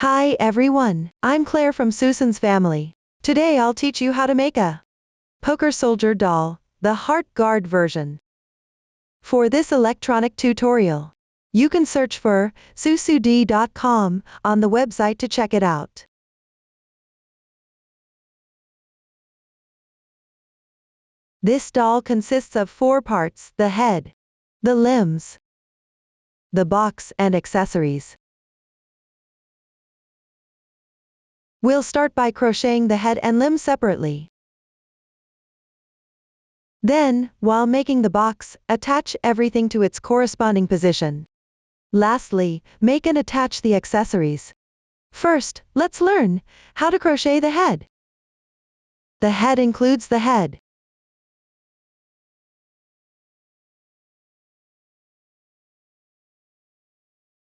Hi everyone, I'm Claire from Susan's family. Today I'll teach you how to make a poker soldier doll, the heart guard version. For this electronic tutorial, you can search for susud.com on the website to check it out. This doll consists of 4 parts: the head, the limbs, the box, and accessories. We'll start by crocheting the head and limbs separately. Then, while making the box, attach everything to its corresponding position. Lastly, make and attach the accessories. First, let's learn how to crochet the head. The head includes the head,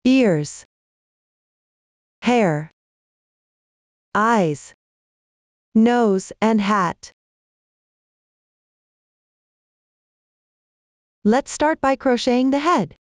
ears, hair, eyes, nose, and hat. Let's start by crocheting the head.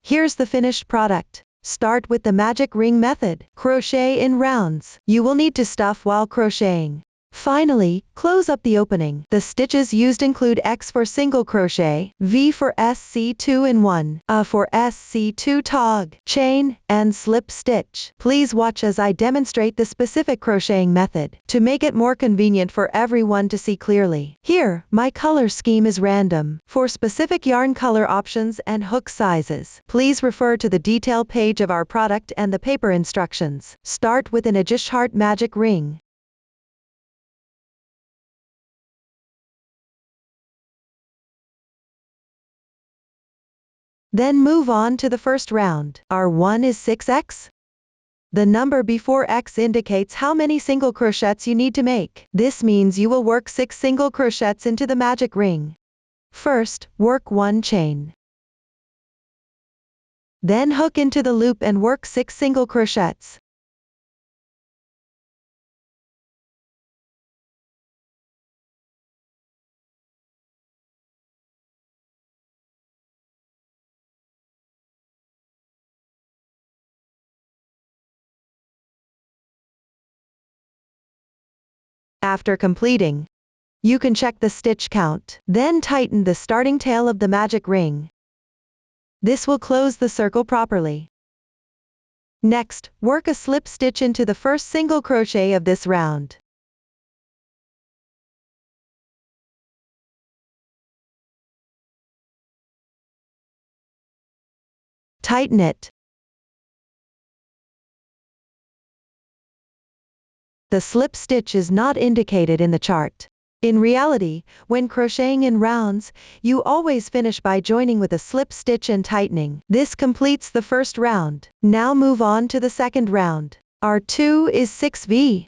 Here's the finished product. Start with the magic ring method. Crochet in rounds. You will need to stuff while crocheting. Finally, close up the opening. The stitches used include X for single crochet, V for SC2-in-1, A for SC2 tog, chain, and slip stitch. Please watch as I demonstrate the specific crocheting method to make it more convenient for everyone to see clearly. Here, my color scheme is random. For specific yarn color options and hook sizes, please refer to the detail page of our product and the paper instructions. Start with an Ajish heart magic ring. Then move on to the first round. Our 1 is 6x. The number before X indicates how many single crochets you need to make. This means you will work 6 single crochets into the magic ring. First, work 1 chain. Then hook into the loop and work 6 single crochets. After completing, you can check the stitch count. Then tighten the starting tail of the magic ring. This will close the circle properly. Next, work a slip stitch into the first single crochet of this round. Tighten it. The slip stitch is not indicated in the chart. In reality, when crocheting in rounds, you always finish by joining with a slip stitch and tightening. This completes the first round. Now move on to the second round. Our 2 is 6V.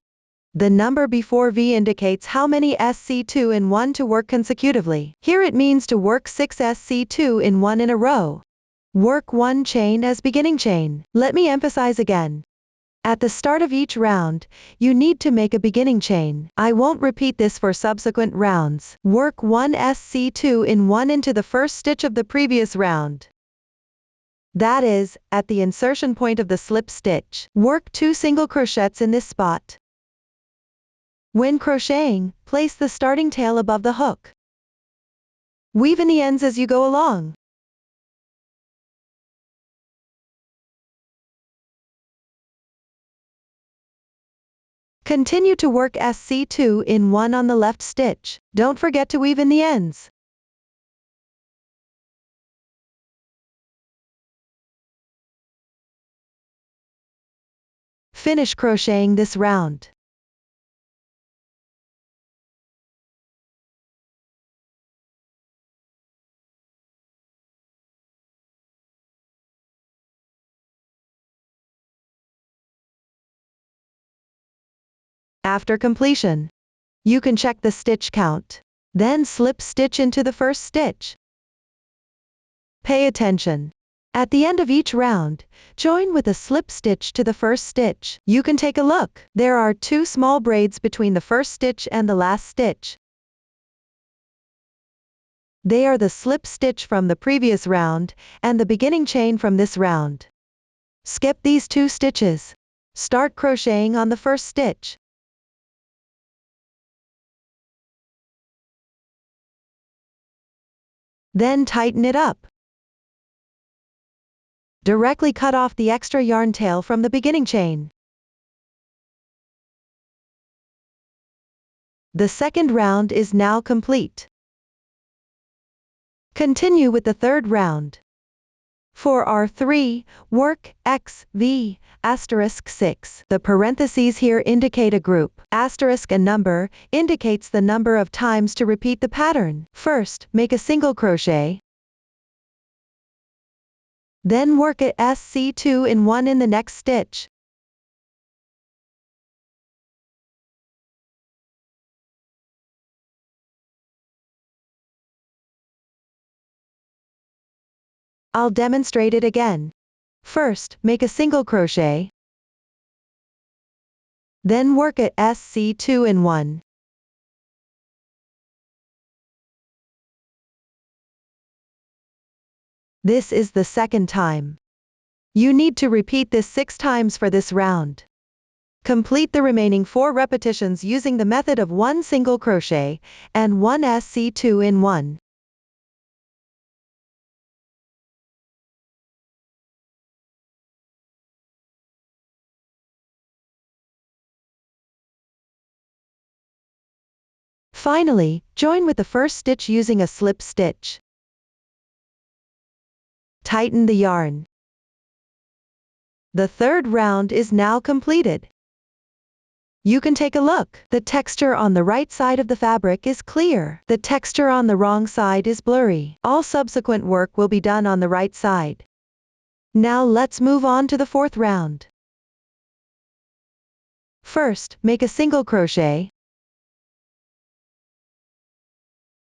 The number before V indicates how many SC2-in-1 to work consecutively. Here it means to work 6 SC2-in-1 in a row. Work 1 chain as beginning chain. Let me emphasize again. At the start of each round, you need to make a beginning chain. I won't repeat this for subsequent rounds. Work 1 SC2-in-1 into the first stitch of the previous round. That is, at the insertion point of the slip stitch. Work 2 single crochets in this spot. When crocheting, place the starting tail above the hook. Weave in the ends as you go along. Continue to work SC2-in-1 on the left stitch. Don't forget to weave in the ends. Finish crocheting this round. After completion, you can check the stitch count. Then slip stitch into the first stitch. Pay attention. At the end of each round, join with a slip stitch to the first stitch. You can take a look. There are 2 small braids between the first stitch and the last stitch. They are the slip stitch from the previous round and the beginning chain from this round. Skip these 2 stitches. Start crocheting on the first stitch. Then tighten it up. Directly cut off the extra yarn tail from the beginning chain. The second round is now complete. Continue with the third round. For R3, work X, V, *6. The parentheses here indicate a group. Asterisk and number indicates the number of times to repeat the pattern. First, make a single crochet. Then work a SC2 in 1 in the next stitch. I'll demonstrate it again. First, make a single crochet. Then work a SC2 in 1. This is the second time. You need to repeat this 6 times for this round. Complete the remaining 4 repetitions using the method of 1 single crochet and 1 SC2 in 1. Finally, join with the first stitch using a slip stitch. Tighten the yarn. The third round is now completed. You can take a look. The texture on the right side of the fabric is clear. The texture on the wrong side is blurry. All subsequent work will be done on the right side. Now let's move on to the fourth round. First, make a single crochet.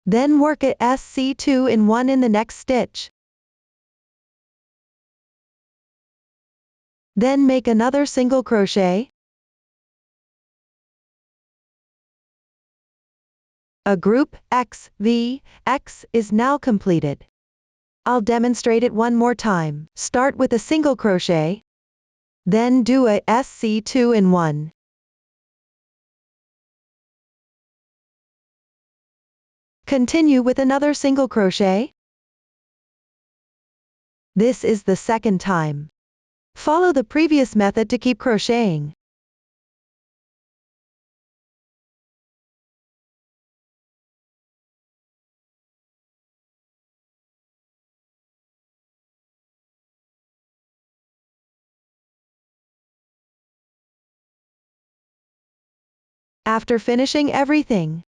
Then work a SC2 in 1 in the next stitch. Then make another single crochet. A group X, V, X is now completed. I'll demonstrate it one more time. Start with a single crochet. Then do a SC2 in 1. Continue with another single crochet. This is the second time. Follow the previous method to keep crocheting. After finishing everything,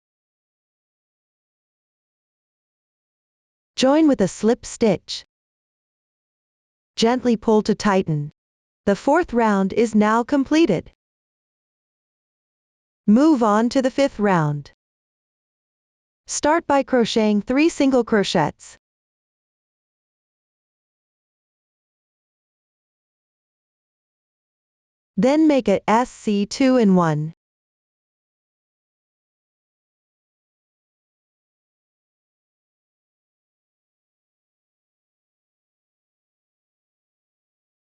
join with a slip stitch. Gently pull to tighten. The fourth round is now completed. Move on to the fifth round. Start by crocheting 3 single crochets. Then make a SC2 in 1.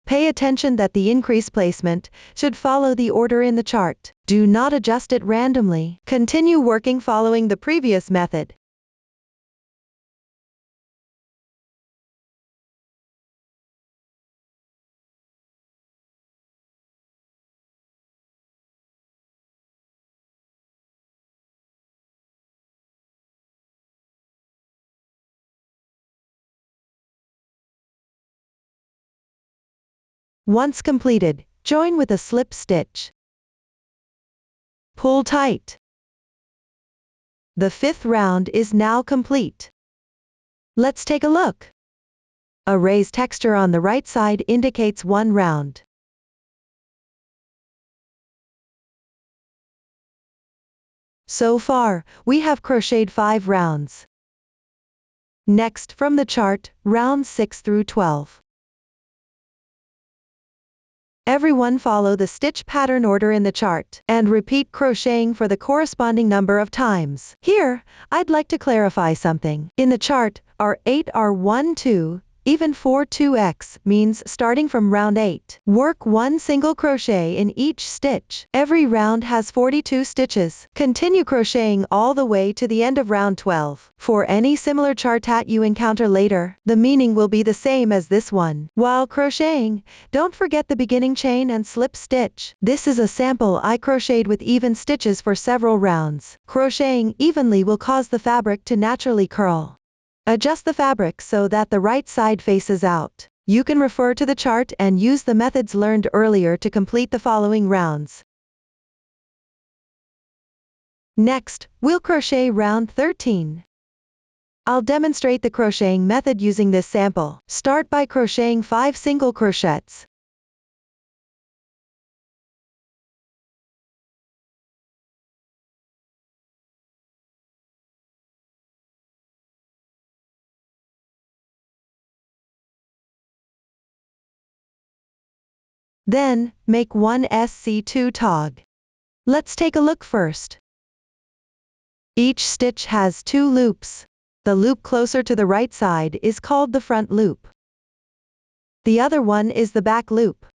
Pay attention that the increase placement should follow the order in the chart. Do not adjust it randomly. Continue working following the previous method. Once completed, join with a slip stitch. Pull tight. The fifth round is now complete. Let's take a look. A raised texture on the right side indicates 1 round. So far, we have crocheted 5 rounds. Next from the chart, rounds 6 through 12. Everyone follow the stitch pattern order in the chart and repeat crocheting for the corresponding number of times. Here, I'd like to clarify something. In the chart, R8 are 1, 2, Even 42x means starting from round 8. Work 1 single crochet in each stitch. Every round has 42 stitches. Continue crocheting all the way to the end of round 12. For any similar chart that you encounter later, the meaning will be the same as this one. While crocheting, don't forget the beginning chain and slip stitch. This is a sample I crocheted with even stitches for several rounds. Crocheting evenly will cause the fabric to naturally curl. Adjust the fabric so that the right side faces out. You can refer to the chart and use the methods learned earlier to complete the following rounds. Next, we'll crochet round 13. I'll demonstrate the crocheting method using this sample. Start by crocheting 5 single crochets. Then, make 1 SC2 tog. Let's take a look first. Each stitch has 2 loops. The loop closer to the right side is called the front loop. The other one is the back loop.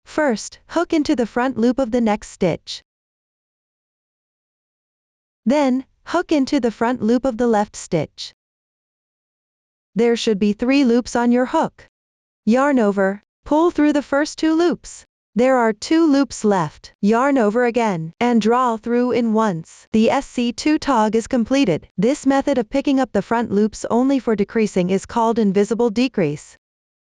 First, hook into the front loop of the next stitch. Then, hook into the front loop of the left stitch. There should be 3 loops on your hook. Yarn over, pull through the first 2 loops. There are 2 loops left. Yarn over again, and draw through in once. The SC2 tog is completed. This method of picking up the front loops only for decreasing is called invisible decrease.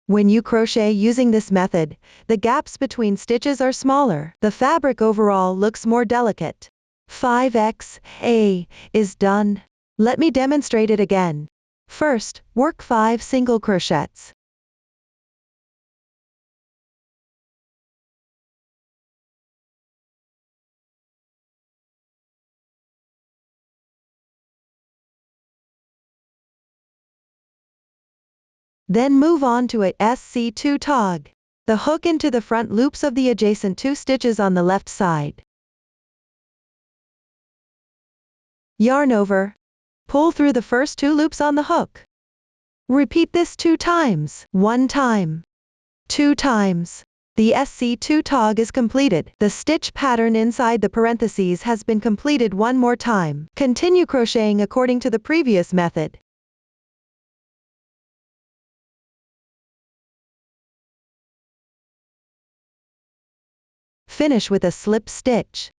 When you crochet using this method, the gaps between stitches are smaller. The fabric overall looks more delicate. 5XA is done. Let me demonstrate it again. First, work 5 single crochets. Then move on to a SC2 tog. The hook into the front loops of the adjacent 2 stitches on the left side. Yarn over. Pull through the first 2 loops on the hook. Repeat this 2 times. 1 time. 2 times. The SC2 tog is completed. The stitch pattern inside the parentheses has been completed 1 more time. Continue crocheting according to the previous method. Finish with a slip stitch.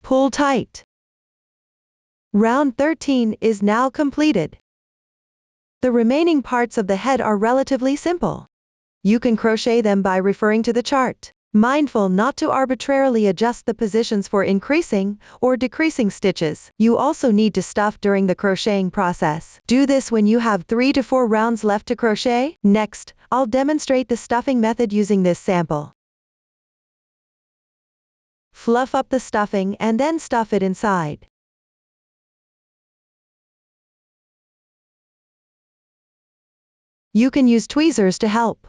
Pull tight. Round 13 is now completed. The remaining parts of the head are relatively simple. You can crochet them by referring to the chart. Mindful not to arbitrarily adjust the positions for increasing or decreasing stitches. You also need to stuff during the crocheting process. Do this when you have 3 to 4 rounds left to crochet. Next, I'll demonstrate the stuffing method using this sample. Fluff up the stuffing and then stuff it inside. You can use tweezers to help.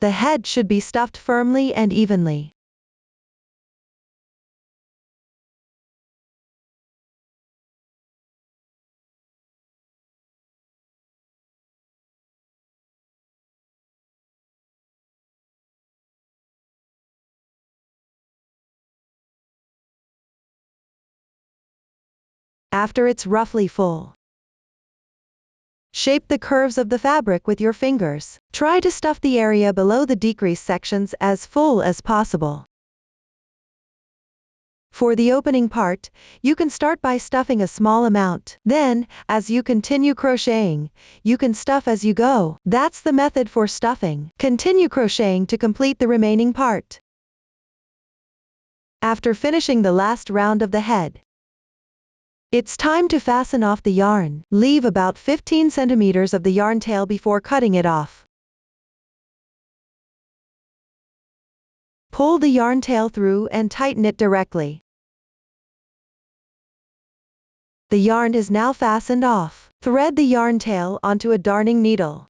The head should be stuffed firmly and evenly. After it's roughly full, shape the curves of the fabric with your fingers. Try to stuff the area below the decrease sections as full as possible. For the opening part, you can start by stuffing a small amount. Then, as you continue crocheting, you can stuff as you go. That's the method for stuffing. Continue crocheting to complete the remaining part. After finishing the last round of the head, it's time to fasten off the yarn. Leave about 15 centimeters of the yarn tail before cutting it off. Pull the yarn tail through and tighten it directly. The yarn is now fastened off. Thread the yarn tail onto a darning needle.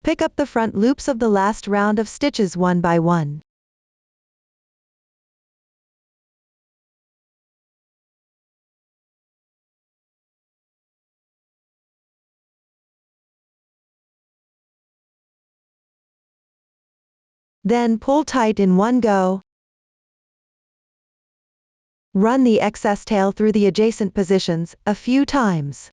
Pick up the front loops of the last round of stitches one by one. Then pull tight in one go. Run the excess tail through the adjacent positions a few times.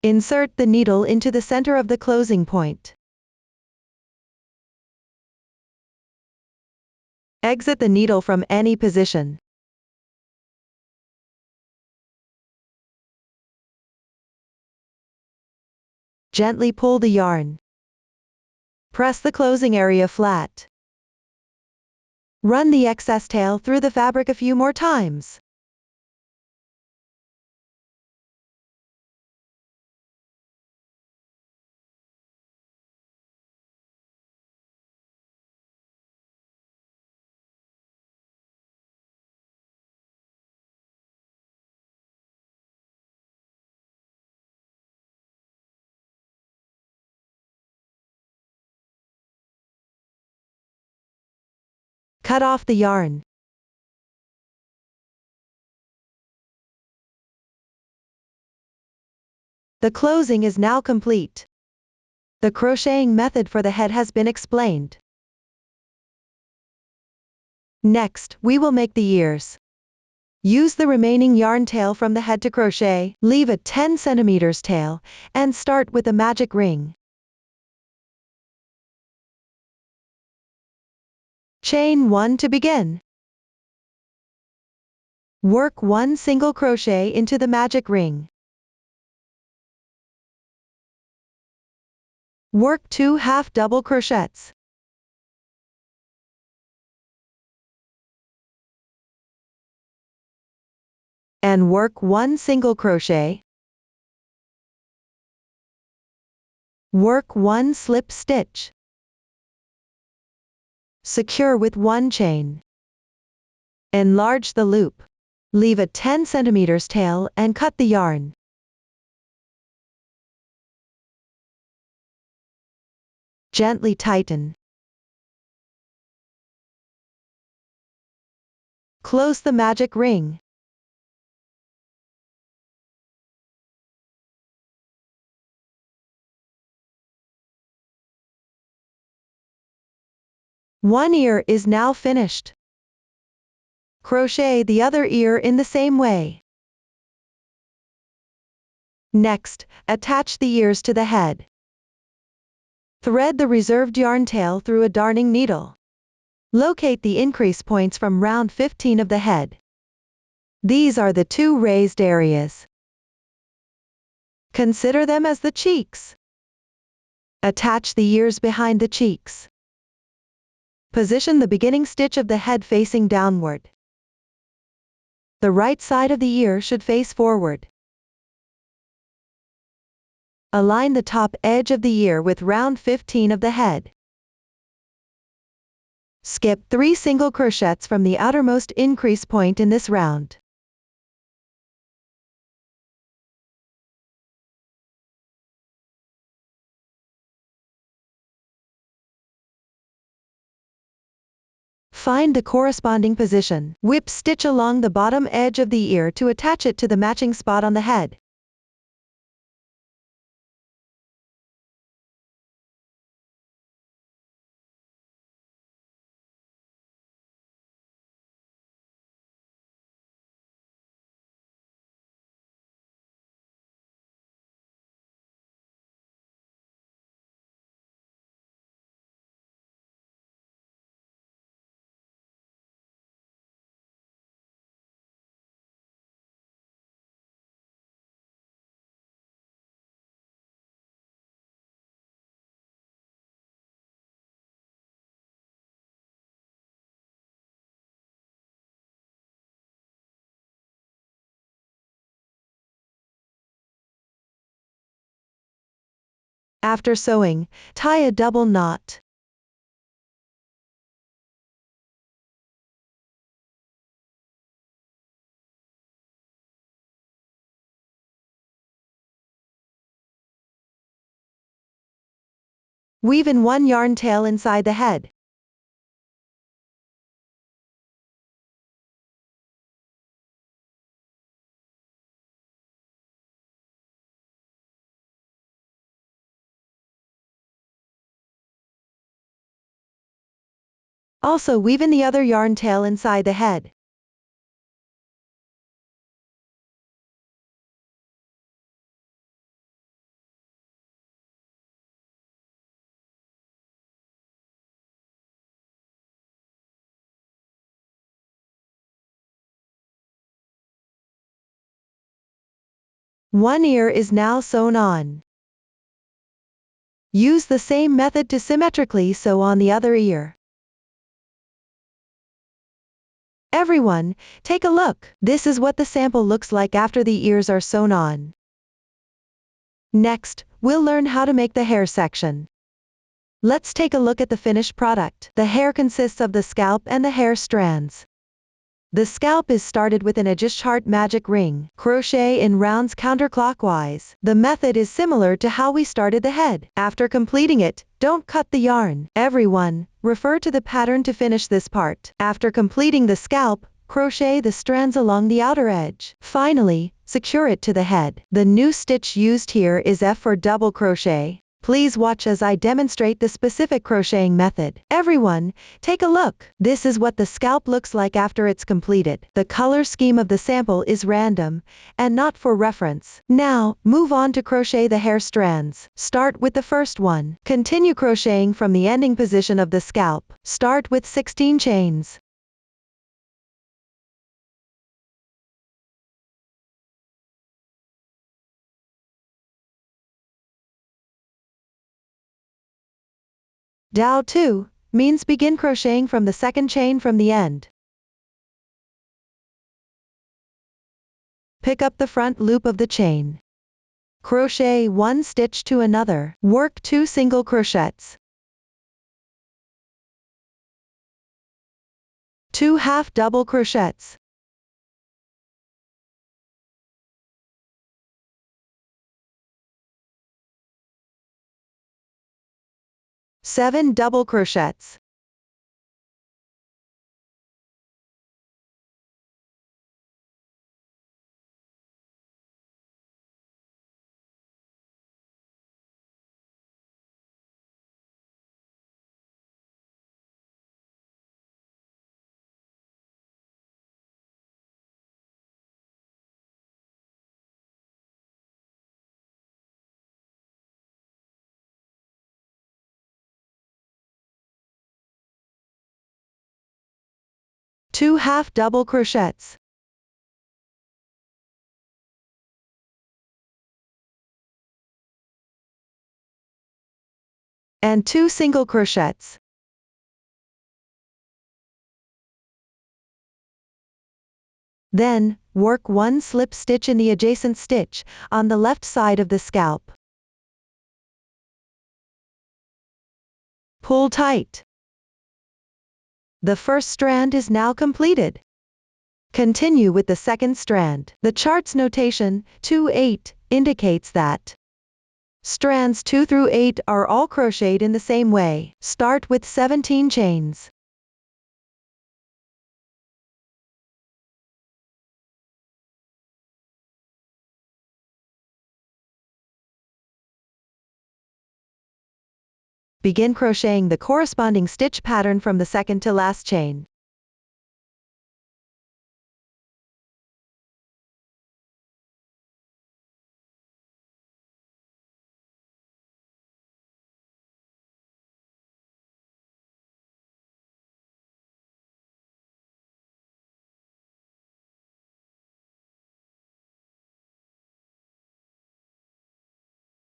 Insert the needle into the center of the closing point. Exit the needle from any position. Gently pull the yarn. Press the closing area flat. Run the excess tail through the fabric a few more times. Cut off the yarn. The closing is now complete. The crocheting method for the head has been explained. Next, we will make the ears. Use the remaining yarn tail from the head to crochet, leave a 10 centimeters tail, and start with a magic ring. Chain 1 to begin. Work 1 single crochet into the magic ring. Work 2 half double crochets. And work 1 single crochet. Work 1 slip stitch. Secure with 1 chain. Enlarge the loop. Leave a 10 centimeters tail and cut the yarn. Gently tighten. Close the magic ring. One ear is now finished. Crochet the other ear in the same way. Next, attach the ears to the head. Thread the reserved yarn tail through a darning needle. Locate the increase points from round 15 of the head. These are the 2 raised areas. Consider them as the cheeks. Attach the ears behind the cheeks. Position the beginning stitch of the head facing downward. The right side of the ear should face forward. Align the top edge of the ear with round 15 of the head. Skip 3 single crochets from the outermost increase point in this round. Find the corresponding position. Whip stitch along the bottom edge of the ear to attach it to the matching spot on the head. After sewing, tie a double knot. Weave in one yarn tail inside the head. Also weave in the other yarn tail inside the head. One ear is now sewn on. Use the same method to symmetrically sew on the other ear. Everyone, take a look. This is what the sample looks like after the ears are sewn on. Next, we'll learn how to make the hair section. Let's take a look at the finished product. The hair consists of the scalp and the hair strands. The scalp is started with an adjust heart magic ring. Crochet in rounds counterclockwise. The method is similar to how we started the head. After completing it, don't cut the yarn. Everyone, refer to the pattern to finish this part. After completing the scalp, crochet the strands along the outer edge. Finally, secure it to the head. The new stitch used here is F for double crochet. Please watch as I demonstrate the specific crocheting method. Everyone, take a look. This is what the scalp looks like after it's completed. The color scheme of the sample is random, and not for reference. Now, move on to crochet the hair strands. Start with the first one. Continue crocheting from the ending position of the scalp. Start with 16 chains. Dow 2 means begin crocheting from the second chain from the end. Pick up the front loop of the chain. Crochet one stitch to another. Work 2 single crochets. 2 half double crochets. 7 double crochets. Two half double crochets. And 2 single crochets. Then, work 1 slip stitch in the adjacent stitch, on the left side of the scalp. Pull tight. The first strand is now completed. Continue with the second strand. The chart's notation, 2-8, indicates that strands 2 through 8 are all crocheted in the same way. Start with 17 chains. Begin crocheting the corresponding stitch pattern from the second to last chain.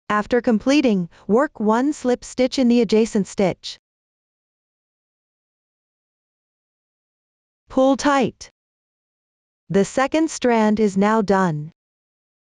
After completing, work 1 slip stitch in the adjacent stitch. Pull tight. The second strand is now done.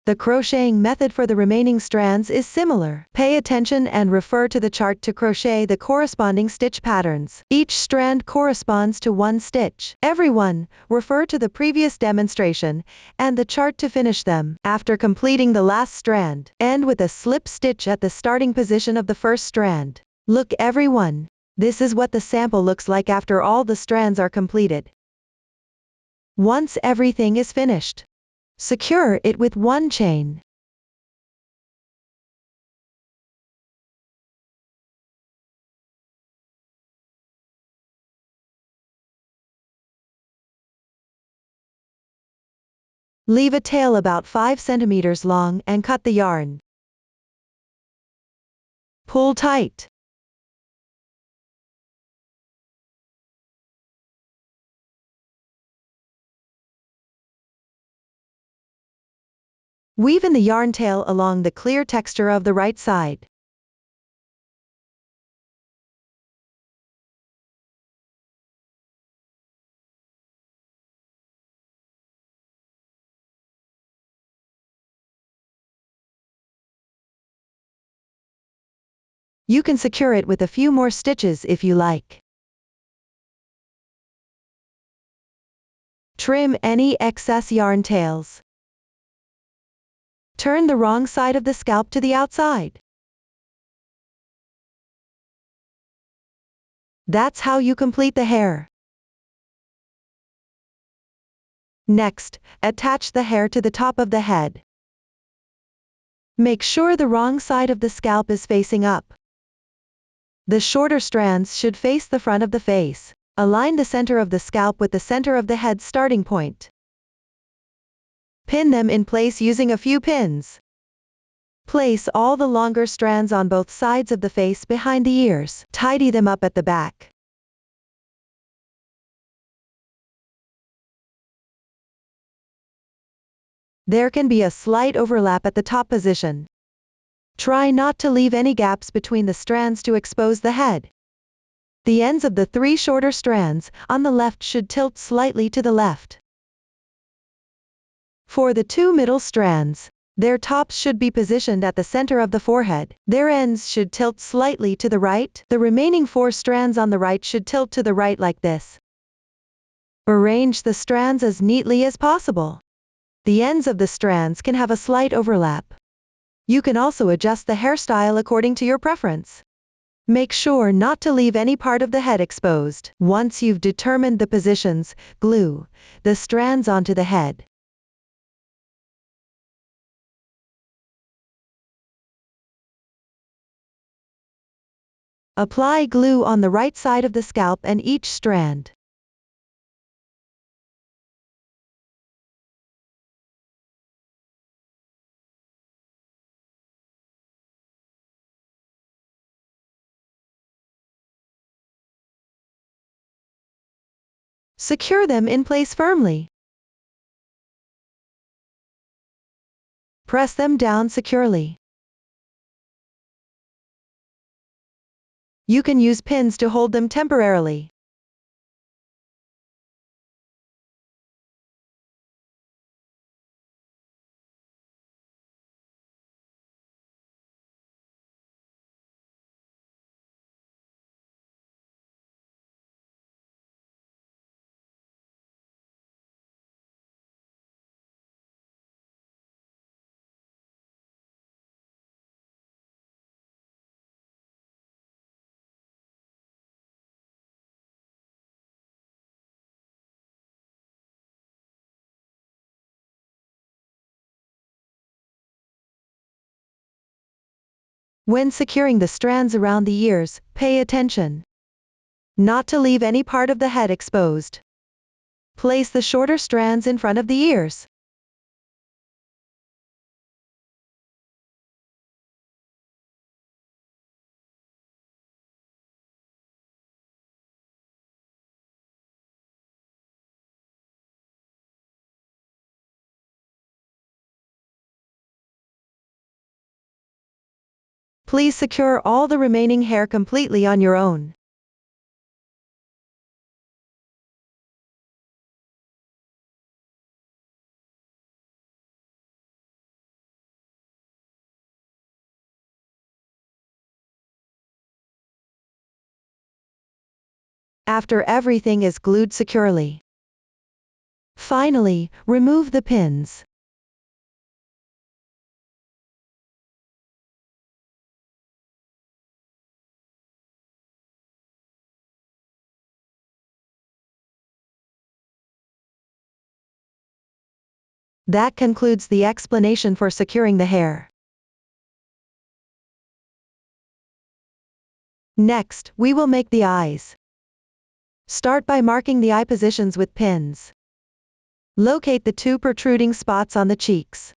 The crocheting method for the remaining strands is similar. Pay attention and refer to the chart to crochet the corresponding stitch patterns. Each strand corresponds to one stitch. Everyone, refer to the previous demonstration and the chart to finish them. After completing the last strand, end with a slip stitch at the starting position of the first strand. Look everyone. This is what the sample looks like after all the strands are completed. Once everything is finished, secure it with one chain. Leave a tail about 5 centimeters long and cut the yarn. Pull tight. Weave in the yarn tail along the clear texture of the right side. You can secure it with a few more stitches if you like. Trim any excess yarn tails. Turn the wrong side of the scalp to the outside. That's how you complete the hair. Next, attach the hair to the top of the head. Make sure the wrong side of the scalp is facing up. The shorter strands should face the front of the face. Align the center of the scalp with the center of the head starting point. Pin them in place using a few pins. Place all the longer strands on both sides of the face behind the ears. Tidy them up at the back. There can be a slight overlap at the top position. Try not to leave any gaps between the strands to expose the head. The ends of the 3 shorter strands on the left should tilt slightly to the left. For the 2 middle strands, their tops should be positioned at the center of the forehead. Their ends should tilt slightly to the right. The remaining 4 strands on the right should tilt to the right like this. Arrange the strands as neatly as possible. The ends of the strands can have a slight overlap. You can also adjust the hairstyle according to your preference. Make sure not to leave any part of the head exposed. Once you've determined the positions, glue the strands onto the head. Apply glue on the right side of the scalp and each strand. Secure them in place firmly. Press them down securely. You can use pins to hold them temporarily. When securing the strands around the ears, pay attention not to leave any part of the head exposed. Place the shorter strands in front of the ears. Please secure all the remaining hair completely on your own. after everything is glued securely. Finally, remove the pins. That concludes the explanation for securing the hair. Next, we will make the eyes. Start by marking the eye positions with pins. Locate the 2 protruding spots on the cheeks.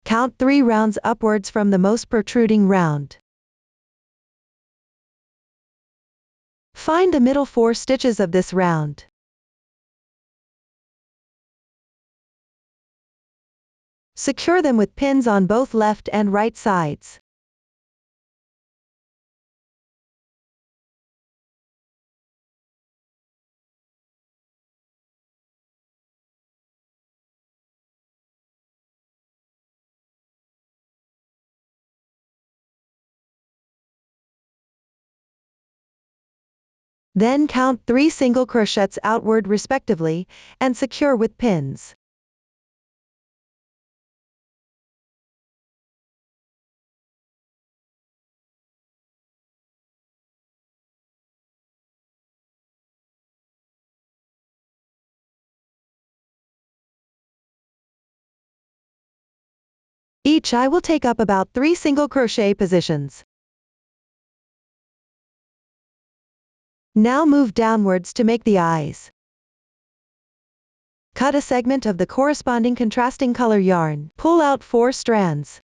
Count 3 rounds upwards from the most protruding round. Find the middle 4 stitches of this round. Secure them with pins on both left and right sides. Then count 3 single crochets outward respectively, and secure with pins. Each eye will take up about 3 single crochet positions. Now move downwards to make the eyes. Cut a segment of the corresponding contrasting color yarn. Pull out 4 strands.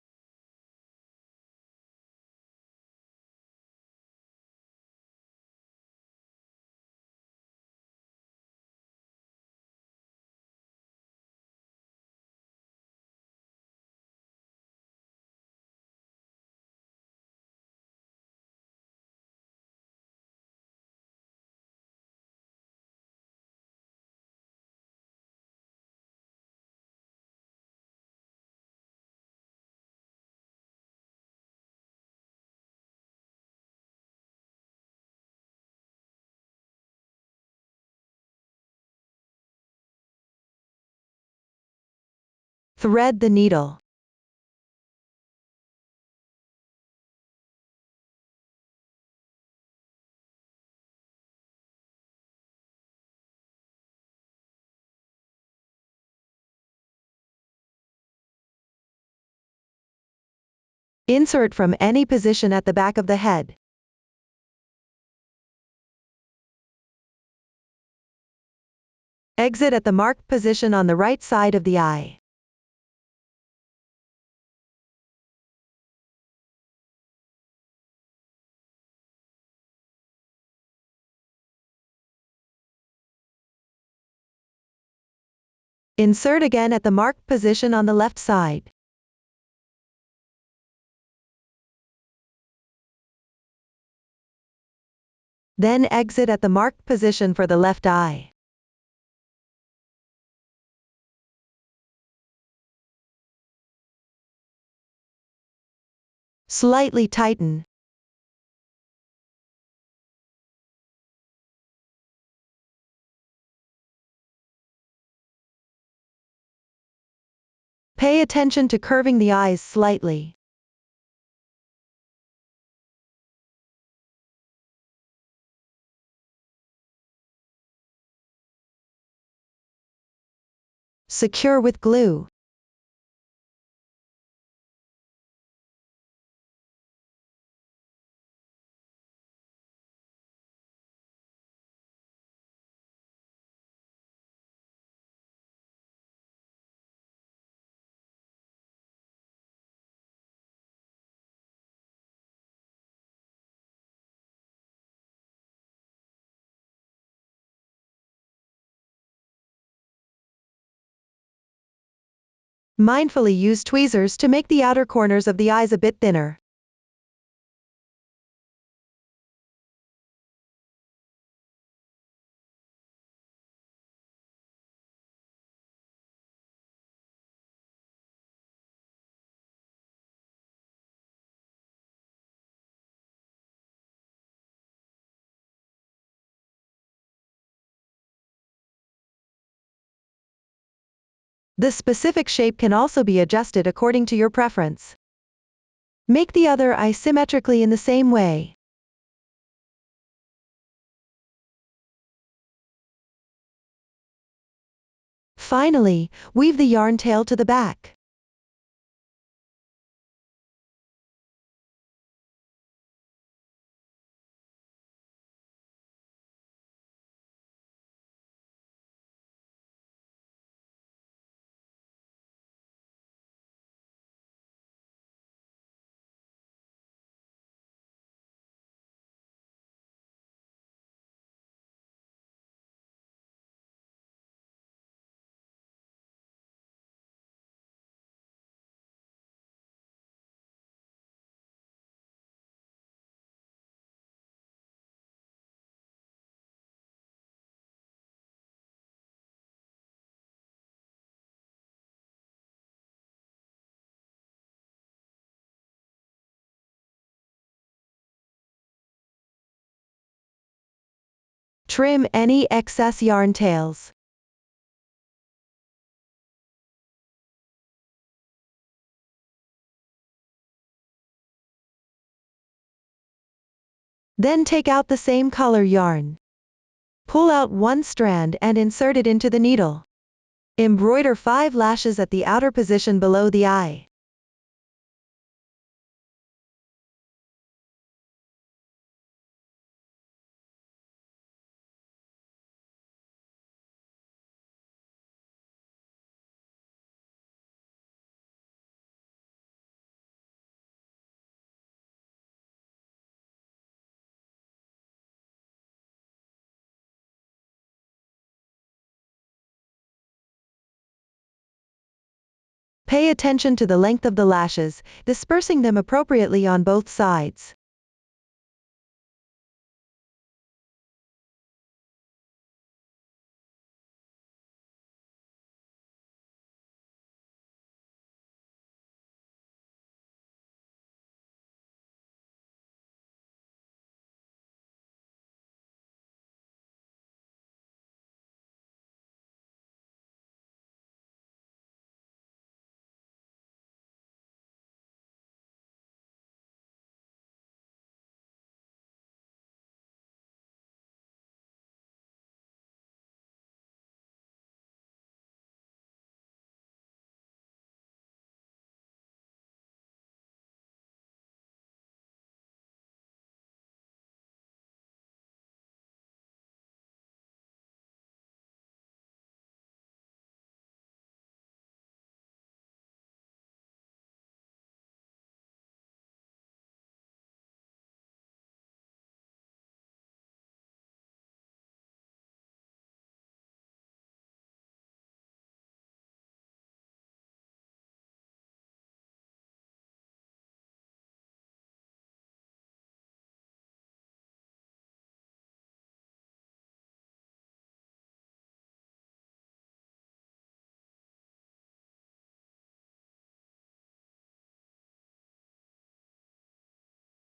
Thread the needle. Insert from any position at the back of the head. Exit at the marked position on the right side of the eye. Insert again at the marked position on the left side. Then exit at the marked position for the left eye. Slightly tighten. Pay attention to curving the eyes slightly. Secure with glue. Mindfully use tweezers to make the outer corners of the eyes a bit thinner. The specific shape can also be adjusted according to your preference. Make the other eye symmetrically in the same way. Finally, weave the yarn tail to the back. Trim any excess yarn tails. Then take out the same color yarn. Pull out one strand and insert it into the needle. Embroider 5 lashes at the outer position below the eye. Pay attention to the length of the lashes, dispersing them appropriately on both sides.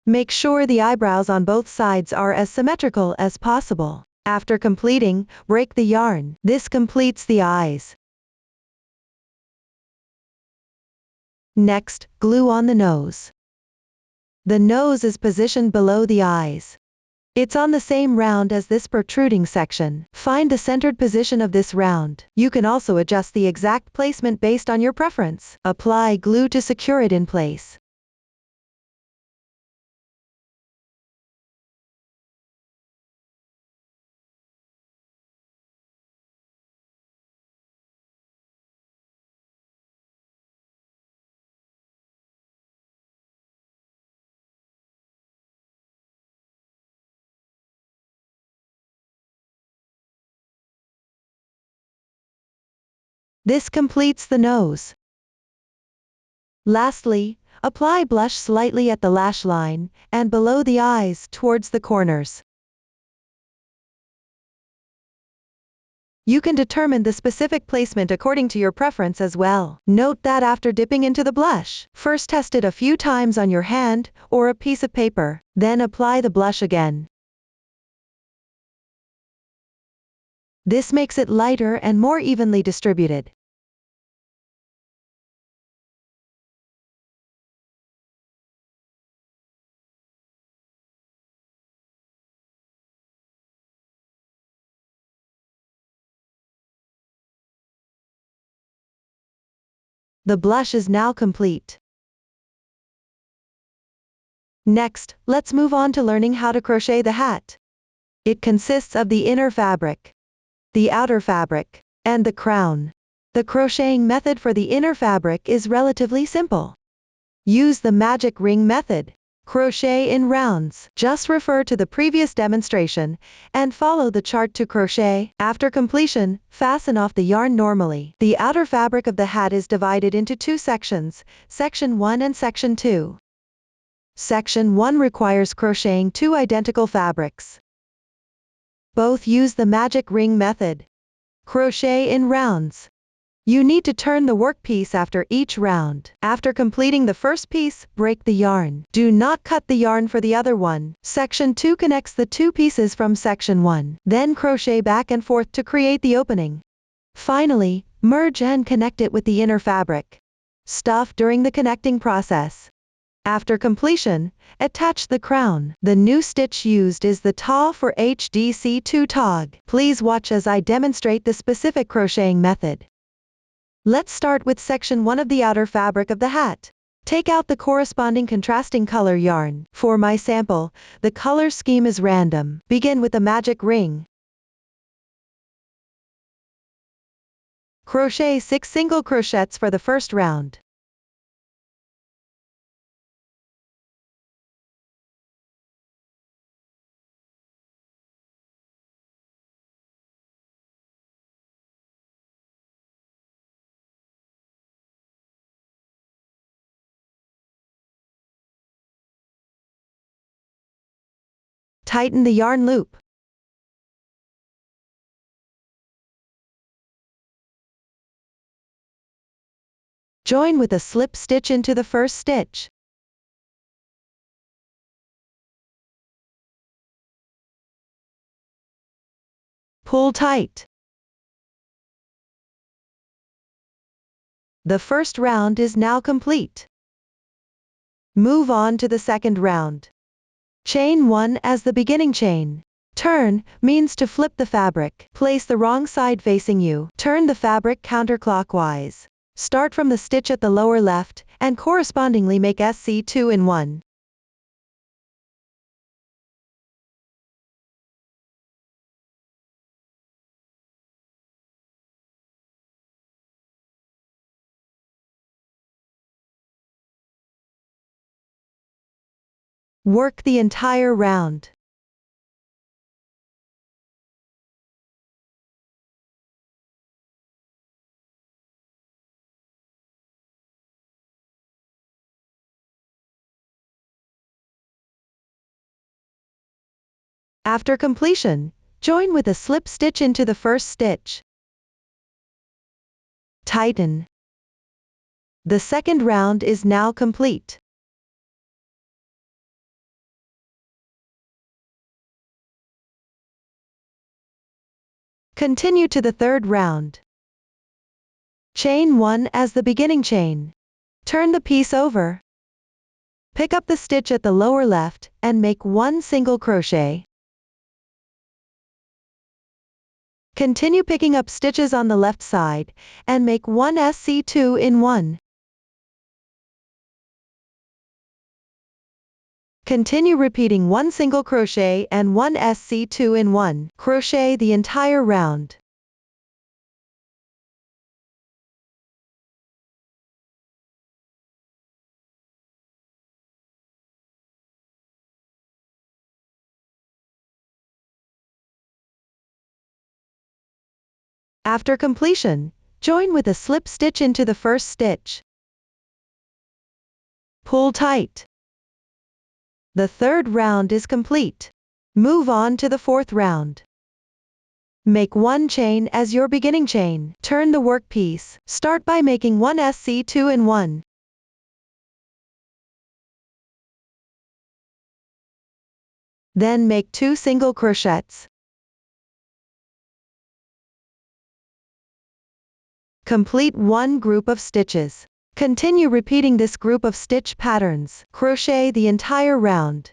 Make sure the eyebrows on both sides are as symmetrical as possible. After completing, break the yarn. This completes the eyes. Next, glue on the nose. The nose is positioned below the eyes. It's on the same round as this protruding section. Find the centered position of this round. You can also adjust the exact placement based on your preference. Apply glue to secure it in place. This completes the nose. Lastly, apply blush slightly at the lash line, and below the eyes towards the corners. You can determine the specific placement according to your preference as well. Note that after dipping into the blush, first test it a few times on your hand or a piece of paper, then apply the blush again. This makes it lighter and more evenly distributed. The blush is now complete. Next, let's move on to learning how to crochet the hat. It consists of the inner fabric, the outer fabric, and the crown. The crocheting method for the inner fabric is relatively simple. Use the magic ring method. Crochet in rounds. Just refer to the previous demonstration and follow the chart to crochet. After completion, fasten off the yarn normally. The outer fabric of the hat is divided into two sections, Section 1 and Section 2. Section 1 requires crocheting two identical fabrics. Both use the magic ring method. Crochet in rounds. You need to turn the workpiece after each round. After completing the first piece, break the yarn. Do not cut the yarn for the other one. Section 2 connects the two pieces from Section 1. Then crochet back and forth to create the opening. Finally, merge and connect it with the inner fabric. Stuff during the connecting process. After completion, attach the crown. The new stitch used is the TAW for HDC2 TOG. Please watch as I demonstrate the specific crocheting method. Let's start with Section 1 of the outer fabric of the hat. Take out the corresponding contrasting color yarn. For my sample, the color scheme is random. Begin with the magic ring. Crochet 6 single crochets for the first round. Tighten the yarn loop. Join with a slip stitch into the first stitch. Pull tight. The first round is now complete. Move on to the second round. Chain 1 as the beginning chain. Turn means to flip the fabric. Place the wrong side facing you. Turn the fabric counterclockwise. Start from the stitch at the lower left, and correspondingly make SC2 in 1. Work the entire round. After completion, join with a slip stitch into the first stitch. Tighten. The second round is now complete. Continue to the third round. Chain 1 as the beginning chain. Turn the piece over. Pick up the stitch at the lower left, and make 1 single crochet. Continue picking up stitches on the left side, and make 1 SC2 in 1. Continue repeating 1 single crochet and 1 SC2 in 1. Crochet the entire round. After completion, join with a slip stitch into the first stitch. Pull tight. The third round is complete. Move on to the fourth round. Make 1 chain as your beginning chain. Turn the workpiece. Start by making 1 SC2 in 1. Then make 2 single crochets. Complete 1 group of stitches. Continue repeating this group of stitch patterns. Crochet the entire round.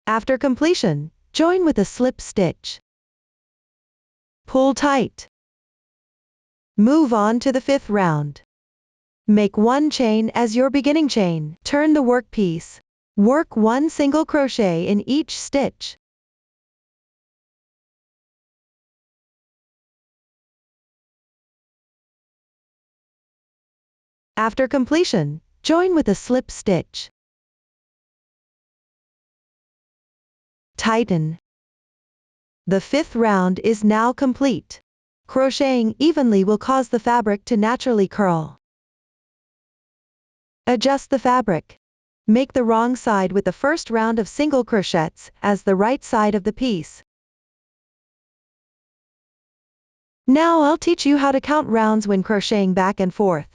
After completion, join with a slip stitch. Pull tight. Move on to the 5th round. Make 1 chain as your beginning chain. Turn the workpiece. Work 1 single crochet in each stitch. After completion, join with a slip stitch. Tighten. The 5th round is now complete. Crocheting evenly will cause the fabric to naturally curl. Adjust the fabric. Make the wrong side with the first round of single crochets as the right side of the piece. Now I'll teach you how to count rounds when crocheting back and forth.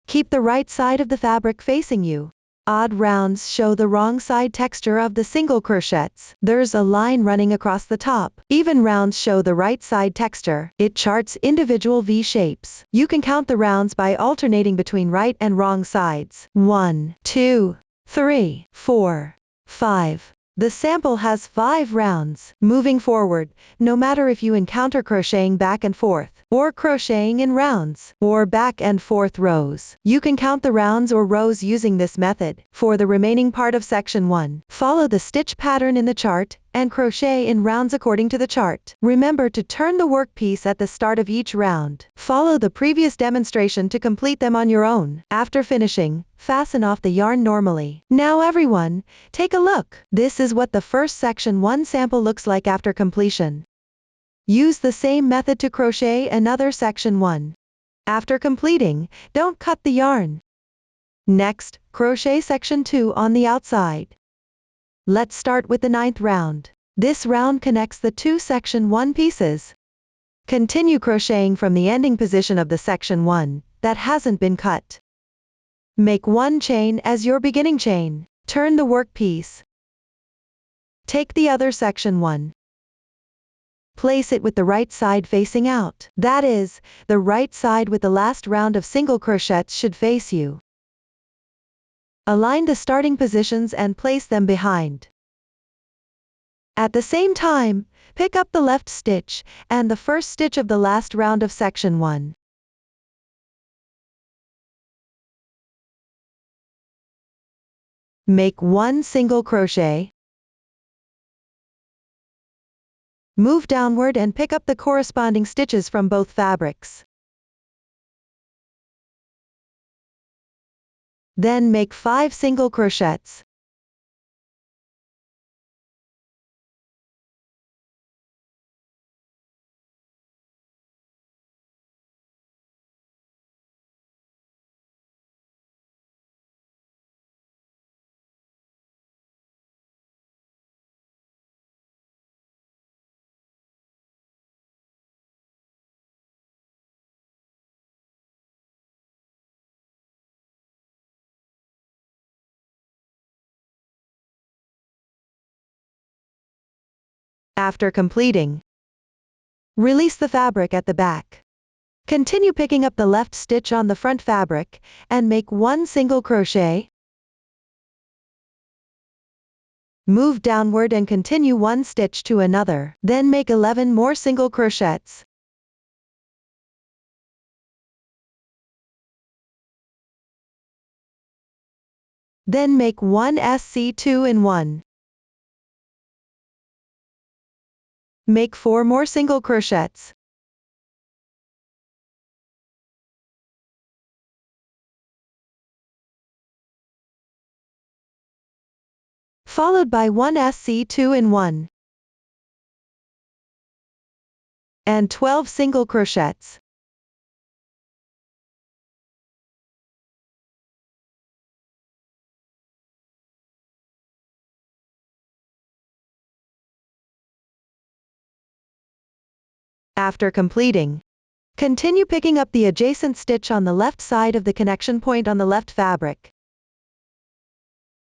Keep the right side of the fabric facing you. Odd rounds show the wrong side texture of the single crochets. There's a line running across the top. Even rounds show the right side texture. It charts individual V shapes. You can count the rounds by alternating between right and wrong sides. 1, 2, 3, 4, 5. The sample has 5 rounds. Moving forward, no matter if you encounter crocheting back and forth, or crocheting in rounds, or back and forth rows, you can count the rounds or rows using this method. For the remaining part of section 1, follow the stitch pattern in the chart, and crochet in rounds according to the chart. Remember to turn the workpiece at the start of each round. Follow the previous demonstration to complete them on your own. After finishing, fasten off the yarn normally. Now everyone, take a look. This is what the first section 1 sample looks like after completion. Use the same method to crochet another section 1. After completing, don't cut the yarn. Next, crochet section 2 on the outside. Let's start with the 9th round. This round connects the 2 section 1 pieces. Continue crocheting from the ending position of the section 1 that hasn't been cut. Make 1 chain as your beginning chain. Turn the workpiece. Take the other section 1. Place it with the right side facing out. That is, the right side with the last round of single crochets should face you. Align the starting positions and place them behind. At the same time, pick up the left stitch and the first stitch of the last round of section 1. Make 1 single crochet. Move downward and pick up the corresponding stitches from both fabrics. Then make 5 single crochets. After completing, release the fabric at the back. Continue picking up the left stitch on the front fabric, and make 1 single crochet. Move downward and continue 1 stitch to another, then make 11 more single crochets. Then make 1 SC2 in 1. Make 4 more single crochets. Followed by 1 SC2 in 1. And 12 single crochets. After completing, continue picking up the adjacent stitch on the left side of the connection point on the left fabric.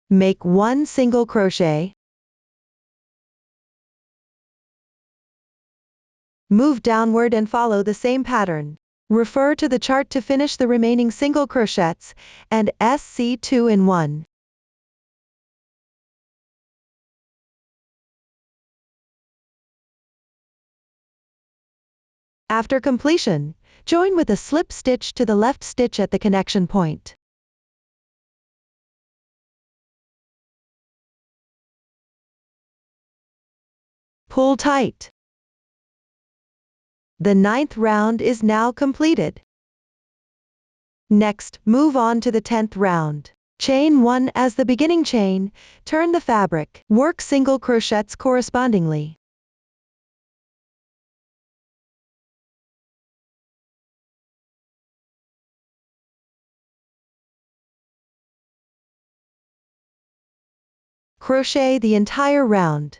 Make 1 single crochet. Move downward and follow the same pattern. Refer to the chart to finish the remaining single crochets, and SC2 in 1. After completion, join with a slip stitch to the left stitch at the connection point. Pull tight. The 9th round is now completed. Next, move on to the 10th round. Chain 1 as the beginning chain, turn the fabric, work single crochets correspondingly. Crochet the entire round.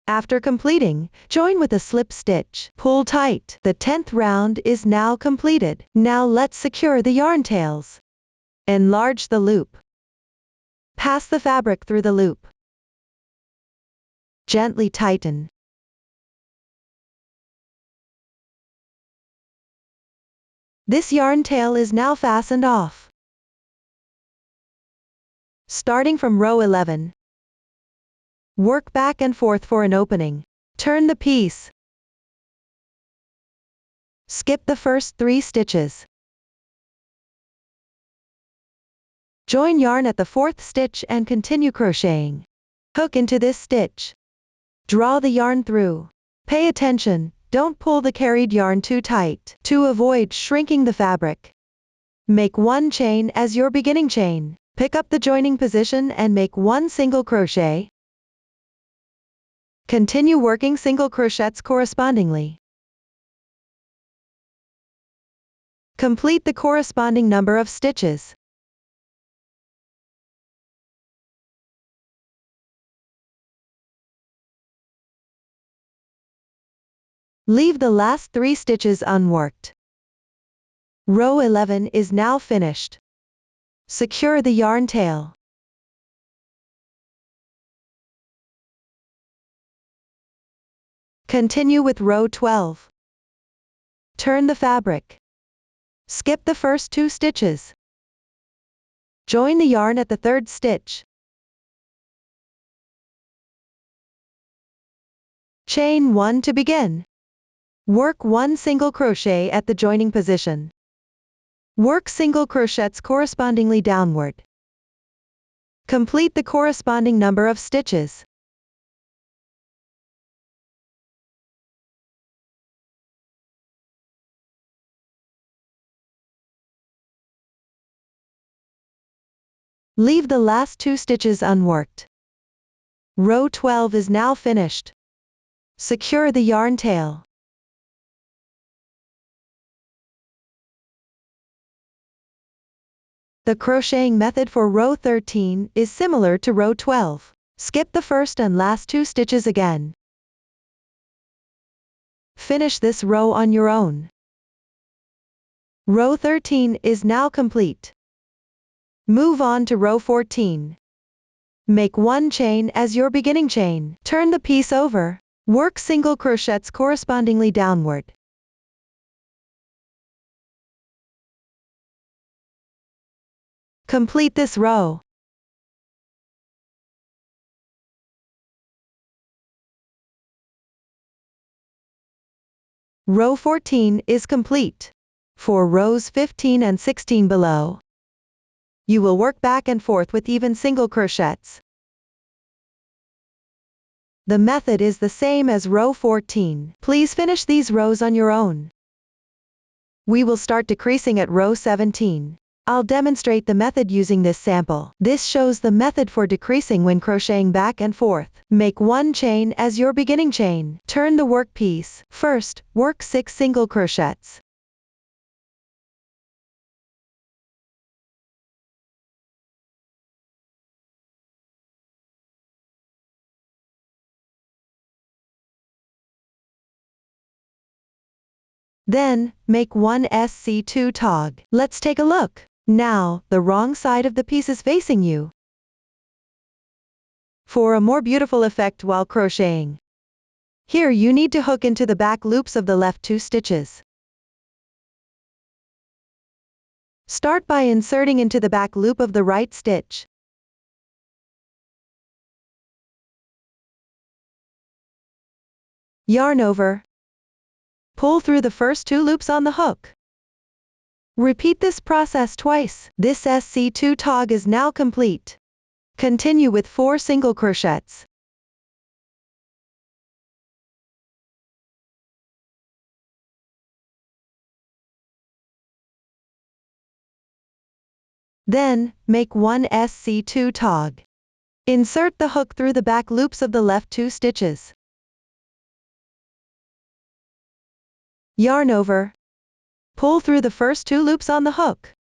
After completing, join with a slip stitch. Pull tight. The 10th round is now completed. Now let's secure the yarn tails. Enlarge the loop. Pass the fabric through the loop. Gently tighten. This yarn tail is now fastened off. Starting from row 11. Work back and forth for an opening. Turn the piece. Skip the first 3 stitches. Join yarn at the 4th stitch and continue crocheting. Hook into this stitch. Draw the yarn through. Pay attention, don't pull the carried yarn too tight to avoid shrinking the fabric. Make 1 chain as your beginning chain. Pick up the joining position and make 1 single crochet. Continue working single crochets correspondingly. Complete the corresponding number of stitches. Leave the last 3 stitches unworked. Row 11 is now finished. Secure the yarn tail. Continue with row 12. Turn the fabric. Skip the first 2 stitches. Join the yarn at the 3rd stitch. Chain 1 to begin. Work 1 single crochet at the joining position. Work single crochets correspondingly downward. Complete the corresponding number of stitches. Leave the last 2 stitches unworked. Row 12 is now finished. Secure the yarn tail. The crocheting method for row 13 is similar to row 12. Skip the first and last 2 stitches again. Finish this row on your own. Row 13 is now complete. Move on to row 14. Make 1 chain as your beginning chain. Turn the piece over. Work single crochets correspondingly downward. Complete this row. Row 14 is complete. For rows 15 and 16 below, you will work back and forth with even single crochets. The method is the same as row 14. Please finish these rows on your own. We will start decreasing at row 17. I'll demonstrate the method using this sample. This shows the method for decreasing when crocheting back and forth. Make 1 chain as your beginning chain. Turn the work piece. First, work 6 single crochets. Then, make 1 SC2 tog. Let's take a look. Now, the wrong side of the piece is facing you. For a more beautiful effect while crocheting, Here you need to hook into the back loops of the left 2 stitches. Start by inserting into the back loop of the right stitch. Yarn over. Pull through the first 2 loops on the hook. Repeat this process twice. This SC2 tog is now complete. Continue with 4 single crochets. Then, make 1 SC2 tog. Insert the hook through the back loops of the left 2 stitches. Yarn over. Pull through the first 2 loops on the hook.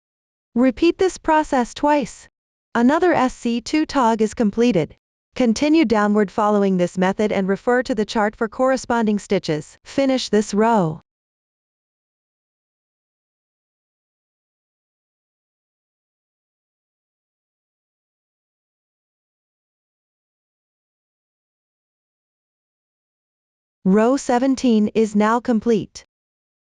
Repeat this process twice. Another SC2 tog is completed. Continue downward following this method and refer to the chart for corresponding stitches. Finish this row. Row 17 is now complete.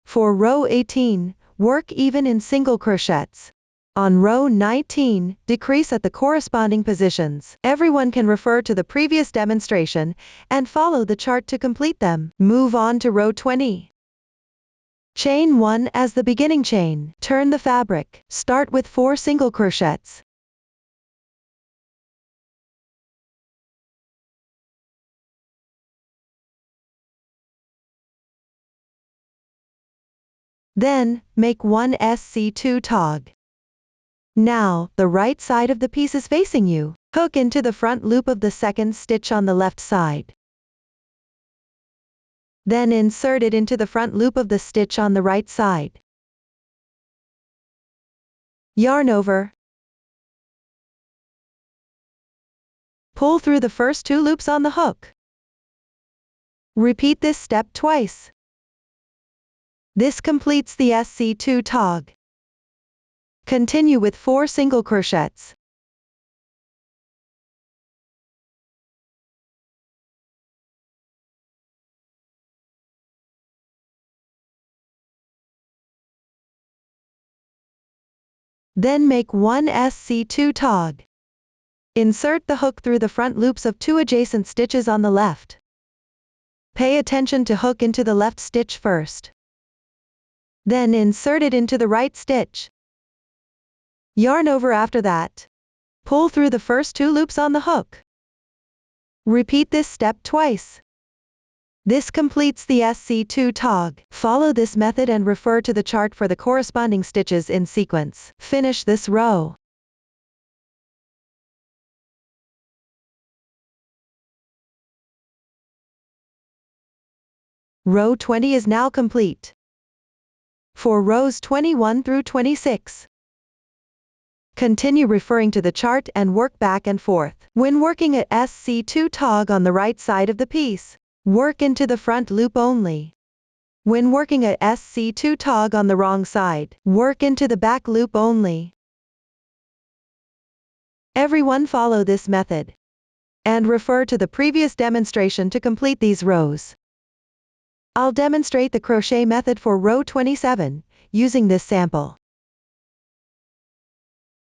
For row 18, work even in single crochets. On row 19, decrease at the corresponding positions. Everyone can refer to the previous demonstration and follow the chart to complete them. Move on to row 20. Chain 1 as the beginning chain. Turn the fabric. Start with 4 single crochets. Then, make 1 SC2 tog. Now, the right side of the piece is facing you. Hook into the front loop of the second stitch on the left side. Then insert it into the front loop of the stitch on the right side. Yarn over. Pull through the first 2 loops on the hook. Repeat this step twice. This completes the SC2 tog. Continue with 4 single crochets. Then make 1 SC2 tog. Insert the hook through the front loops of 2 adjacent stitches on the left. Pay attention to hook into the left stitch first. Then insert it into the right stitch. Yarn over after that. Pull through the first 2 loops on the hook. Repeat this step twice. This completes the SC2 tog. Follow this method and refer to the chart for the corresponding stitches in sequence. Finish this row. Row 20 is now complete. For rows 21 through 26, continue referring to the chart and work back and forth. When working at SC2 tog on the right side of the piece, work into the front loop only. When working at SC2 tog on the wrong side, work into the back loop only. Everyone follow this method. And refer to the previous demonstration to complete these rows. I'll demonstrate the crochet method for row 27, using this sample.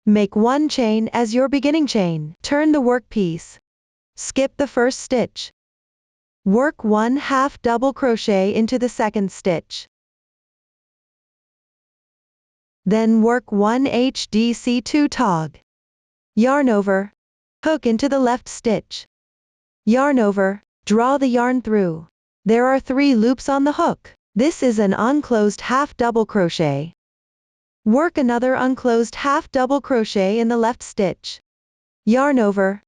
Make 1 chain as your beginning chain. Turn the work piece. Skip the first stitch. Work 1 half double crochet into the second stitch. Then work 1 HDC2 tog. Yarn over. Hook into the left stitch. Yarn over. Draw the yarn through. There are 3 loops on the hook. This is an unclosed half double crochet. Work another unclosed half double crochet in the left stitch. Yarn over.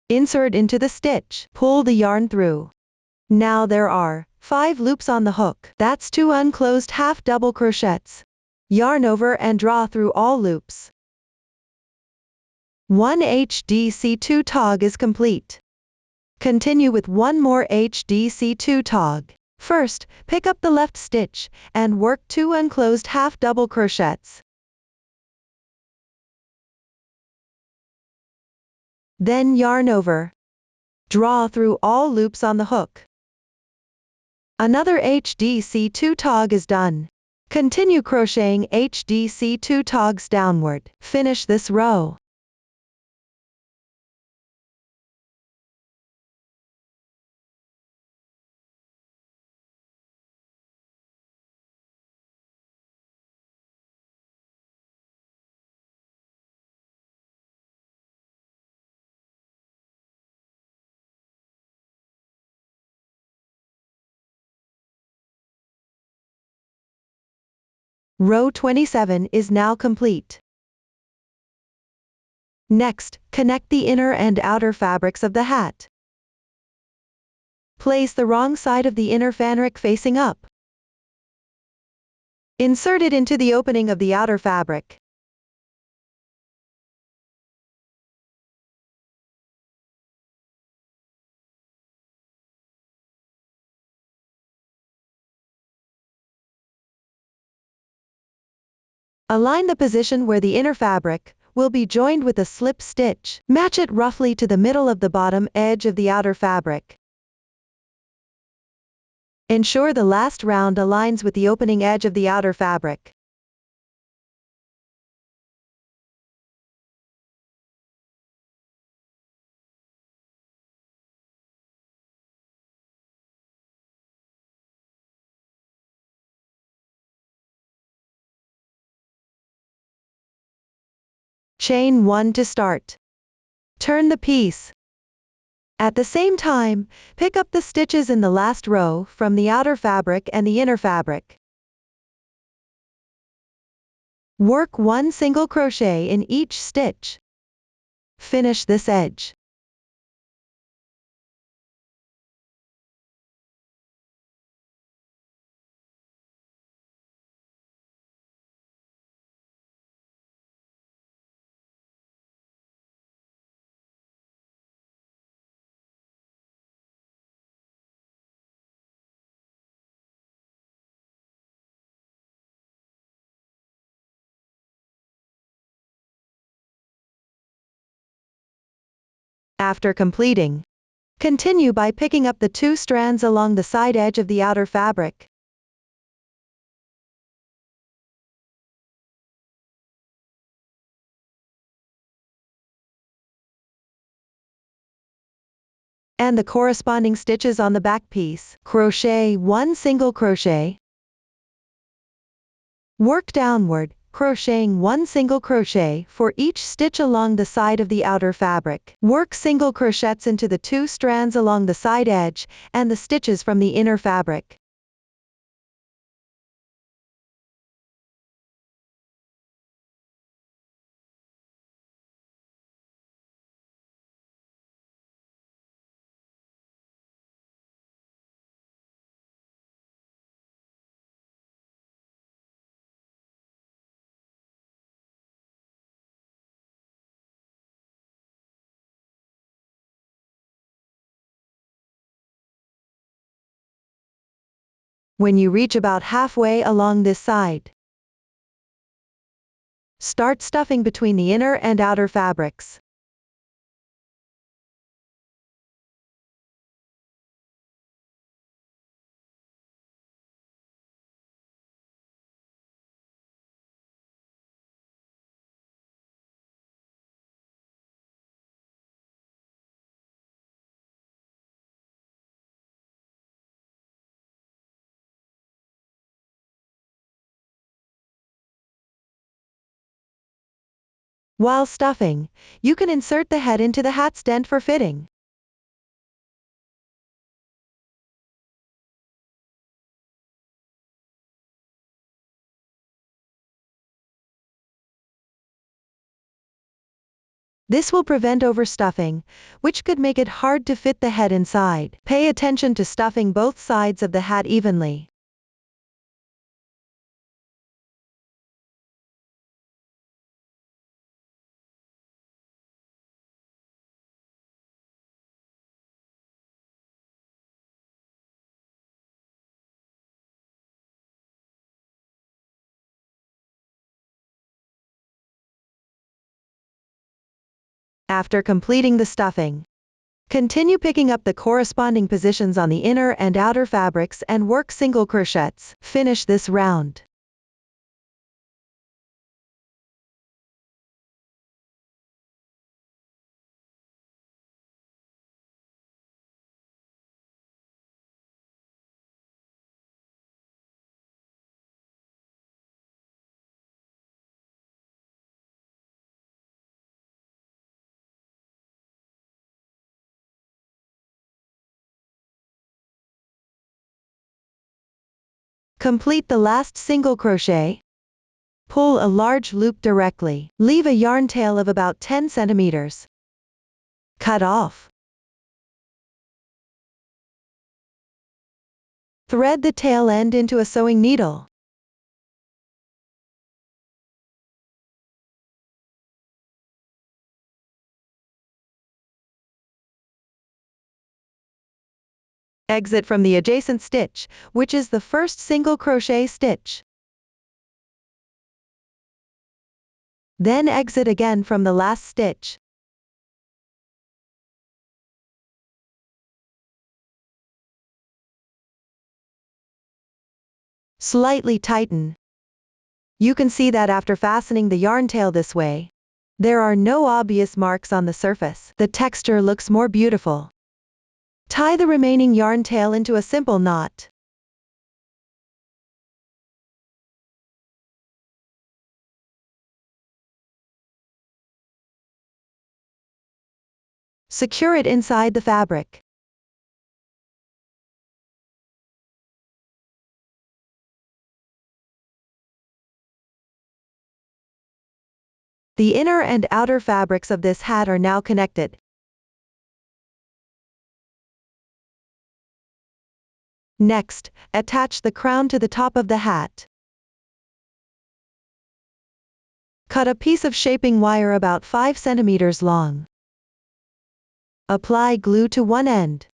Insert into the stitch. Pull the yarn through. Now there are 5 loops on the hook. That's 2 unclosed half double crochets. Yarn over and draw through all loops. 1 HDC2 tog is complete. Continue with 1 more HDC2 tog. First, pick up the left stitch and work 2 unclosed half double crochets. Then yarn over. Draw through all loops on the hook. Another HDC2 tog is done. Continue crocheting HDC2 togs downward. Finish this row. Row 27 is now complete. Next, connect the inner and outer fabrics of the hat. Place the wrong side of the inner fanrick facing up. Insert it into the opening of the outer fabric. Align the position where the inner fabric will be joined with a slip stitch. Match it roughly to the middle of the bottom edge of the outer fabric. Ensure the last round aligns with the opening edge of the outer fabric. Chain 1 to start. Turn the piece. At the same time, pick up the stitches in the last row from the outer fabric and the inner fabric. Work 1 single crochet in each stitch. Finish this edge. After completing, continue by picking up the 2 strands along the side edge of the outer fabric. And the corresponding stitches on the back piece. Crochet 1 single crochet. Work downward, crocheting 1 single crochet for each stitch along the side of the outer fabric. Work single crochets into the 2 strands along the side edge and the stitches from the inner fabric. When you reach about halfway along this side, start stuffing between the inner and outer fabrics. While stuffing, you can insert the head into the hat's dent for fitting. This will prevent overstuffing, which could make it hard to fit the head inside. Pay attention to stuffing both sides of the hat evenly. After completing the stuffing, Continue picking up the corresponding positions on the inner and outer fabrics and work single crochets. Finish this round. Complete the last single crochet. Pull a large loop directly. Leave a yarn tail of about 10 centimeters. Cut off. Thread the tail end into a sewing needle. Exit from the adjacent stitch, which is the first single crochet stitch. Then exit again from the last stitch. Slightly tighten. You can see that after fastening the yarn tail this way, there are no obvious marks on the surface. The texture looks more beautiful. Tie the remaining yarn tail into a simple knot. Secure it inside the fabric. The inner and outer fabrics of this hat are now connected. Next, attach the crown to the top of the hat. Cut a piece of shaping wire about 5 centimeters long. Apply glue to one end.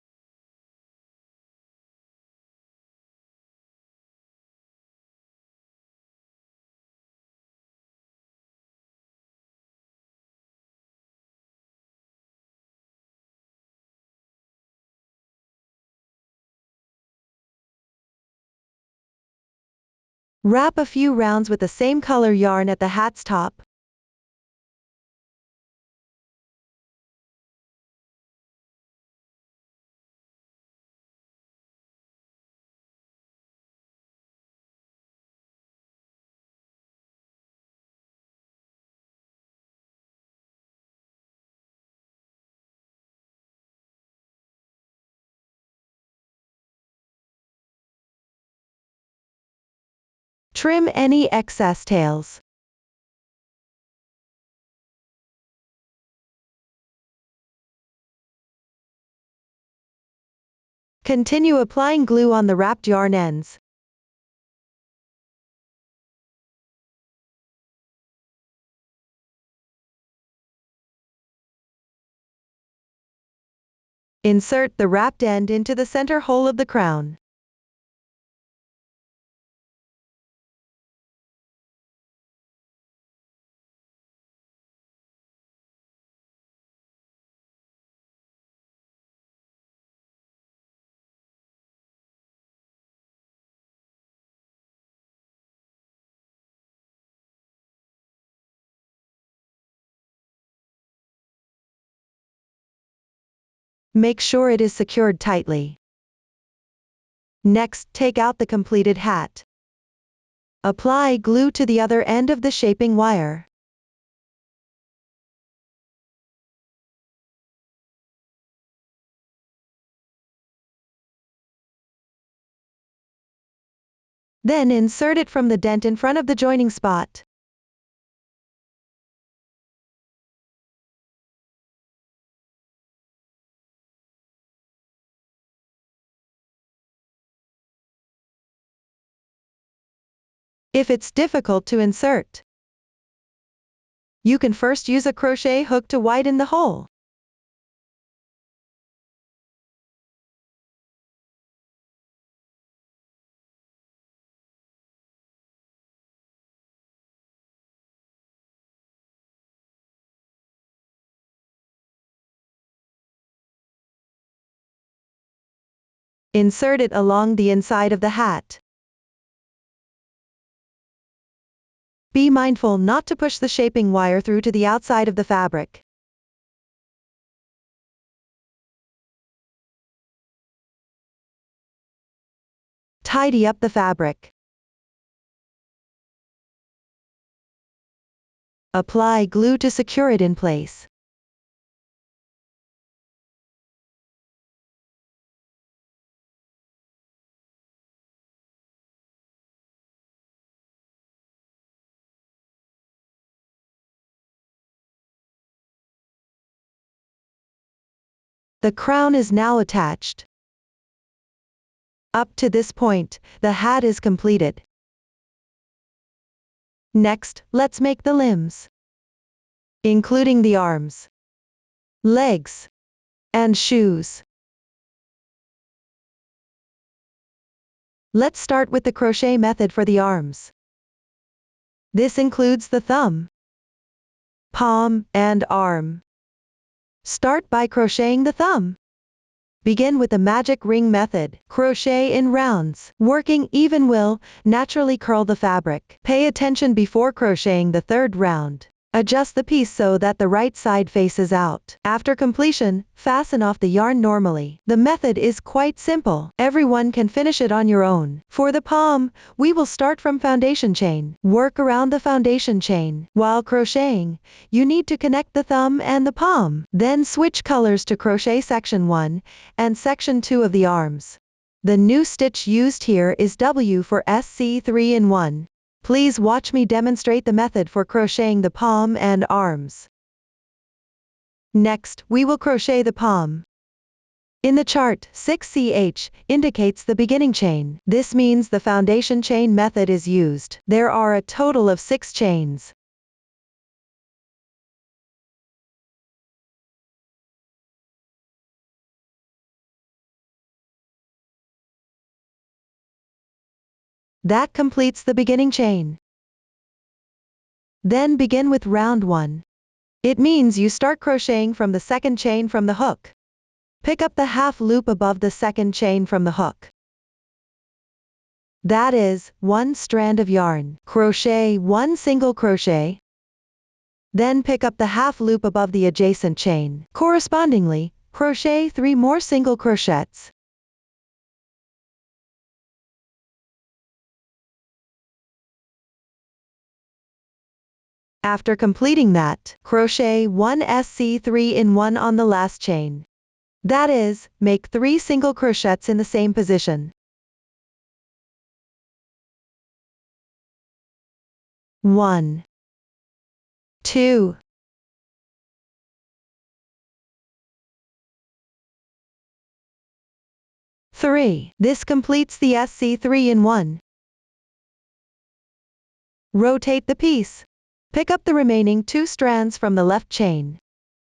Wrap a few rounds with the same color yarn at the hat's top. Trim any excess tails. Continue applying glue on the wrapped yarn ends. Insert the wrapped end into the center hole of the crown. Make sure it is secured tightly. Next, take out the completed hat. Apply glue to the other end of the shaping wire. Then insert it from the dent in front of the joining spot. If it's difficult to insert, you can first use a crochet hook to widen the hole. Insert it along the inside of the hat. Be mindful not to push the shaping wire through to the outside of the fabric. Tidy up the fabric. Apply glue to secure it in place. The crown is now attached. Up to this point, the hat is completed. Next, let's make the limbs, including the arms, legs, and shoes. Let's start with the crochet method for the arms. This includes the thumb, palm, and arm. Start by crocheting the thumb. Begin with the magic ring method. Crochet in rounds. Working even will naturally curl the fabric. Pay attention before crocheting the third round. Adjust the piece so that the right side faces out. After completion, fasten off the yarn normally. The method is quite simple. Everyone can finish it on your own. For the palm, we will start from foundation chain. Work around the foundation chain. While crocheting, you need to connect the thumb and the palm. Then switch colors to crochet section 1 and section 2 of the arms. The new stitch used here is W for SC3 in 1. Please watch me demonstrate the method for crocheting the palm and arms. Next, we will crochet the palm. In the chart, 6CH indicates the beginning chain. This means the foundation chain method is used. There are a total of 6 chains. That completes the beginning chain. Then begin with round 1. It means you start crocheting from the second chain from the hook. Pick up the half loop above the second chain from the hook. That is, 1 strand of yarn. Crochet 1 single crochet. Then pick up the half loop above the adjacent chain. Correspondingly, crochet 3 more single crochets. After completing that, crochet 1 SC3 in 1 on the last chain. That is, make 3 single crochets in the same position. 1, 2, 3. This completes the SC3 in 1. Rotate the piece. Pick up the remaining 2 strands from the left chain.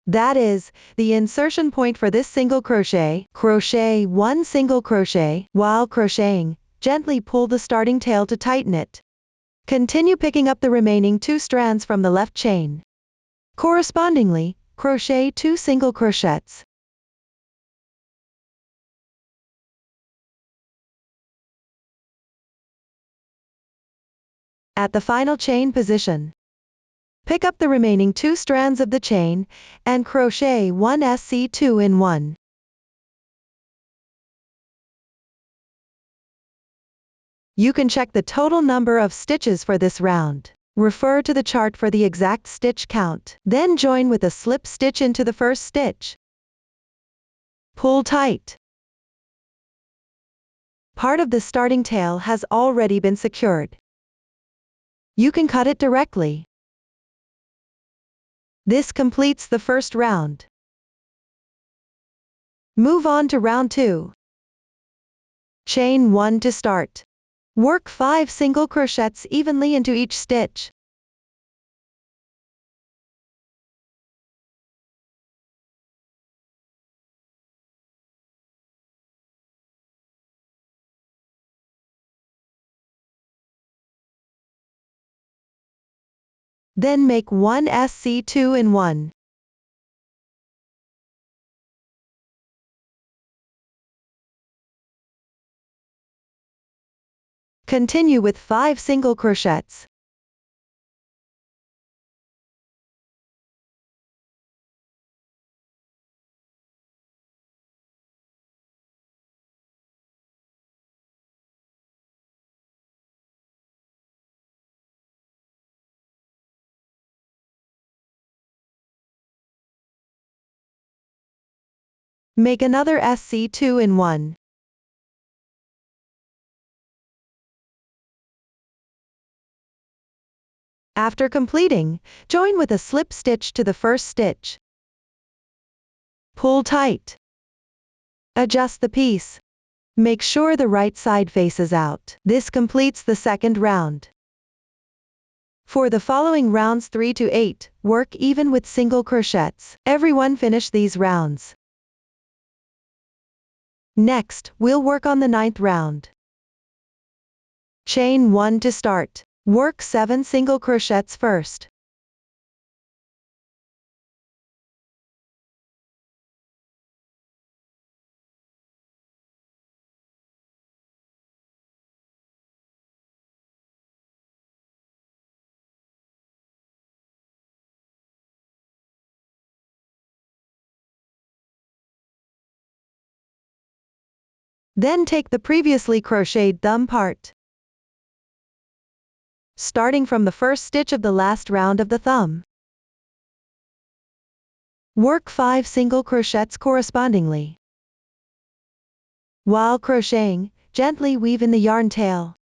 That is, the insertion point for this single crochet. Crochet 1 single crochet. While crocheting, gently pull the starting tail to tighten it. Continue picking up the remaining 2 strands from the left chain. Correspondingly, crochet 2 single crochets. At the final chain position, pick up the remaining 2 strands of the chain and crochet 1 SC2 in 1. You can check the total number of stitches for this round. Refer to the chart for the exact stitch count. Then join with a slip stitch into the first stitch. Pull tight. Part of the starting tail has already been secured. You can cut it directly. This completes the first round. Move on to round 2. Chain 1 to start. Work 5 single crochets evenly into each stitch. Then make 1 SC2 in 1. Continue with 5 single crochets. Make another SC 2-in-1. After completing, join with a slip stitch to the first stitch. Pull tight. Adjust the piece. Make sure the right side faces out. This completes the second round. For the following rounds 3 to 8, work even with single crochets. Everyone finish these rounds. Next, we'll work on the 9th round. Chain 1 to start. Work 7 single crochets first. Then take the previously crocheted thumb part. Starting from the first stitch of the last round of the thumb. Work 5 single crochets correspondingly. While crocheting, gently weave in the yarn tail.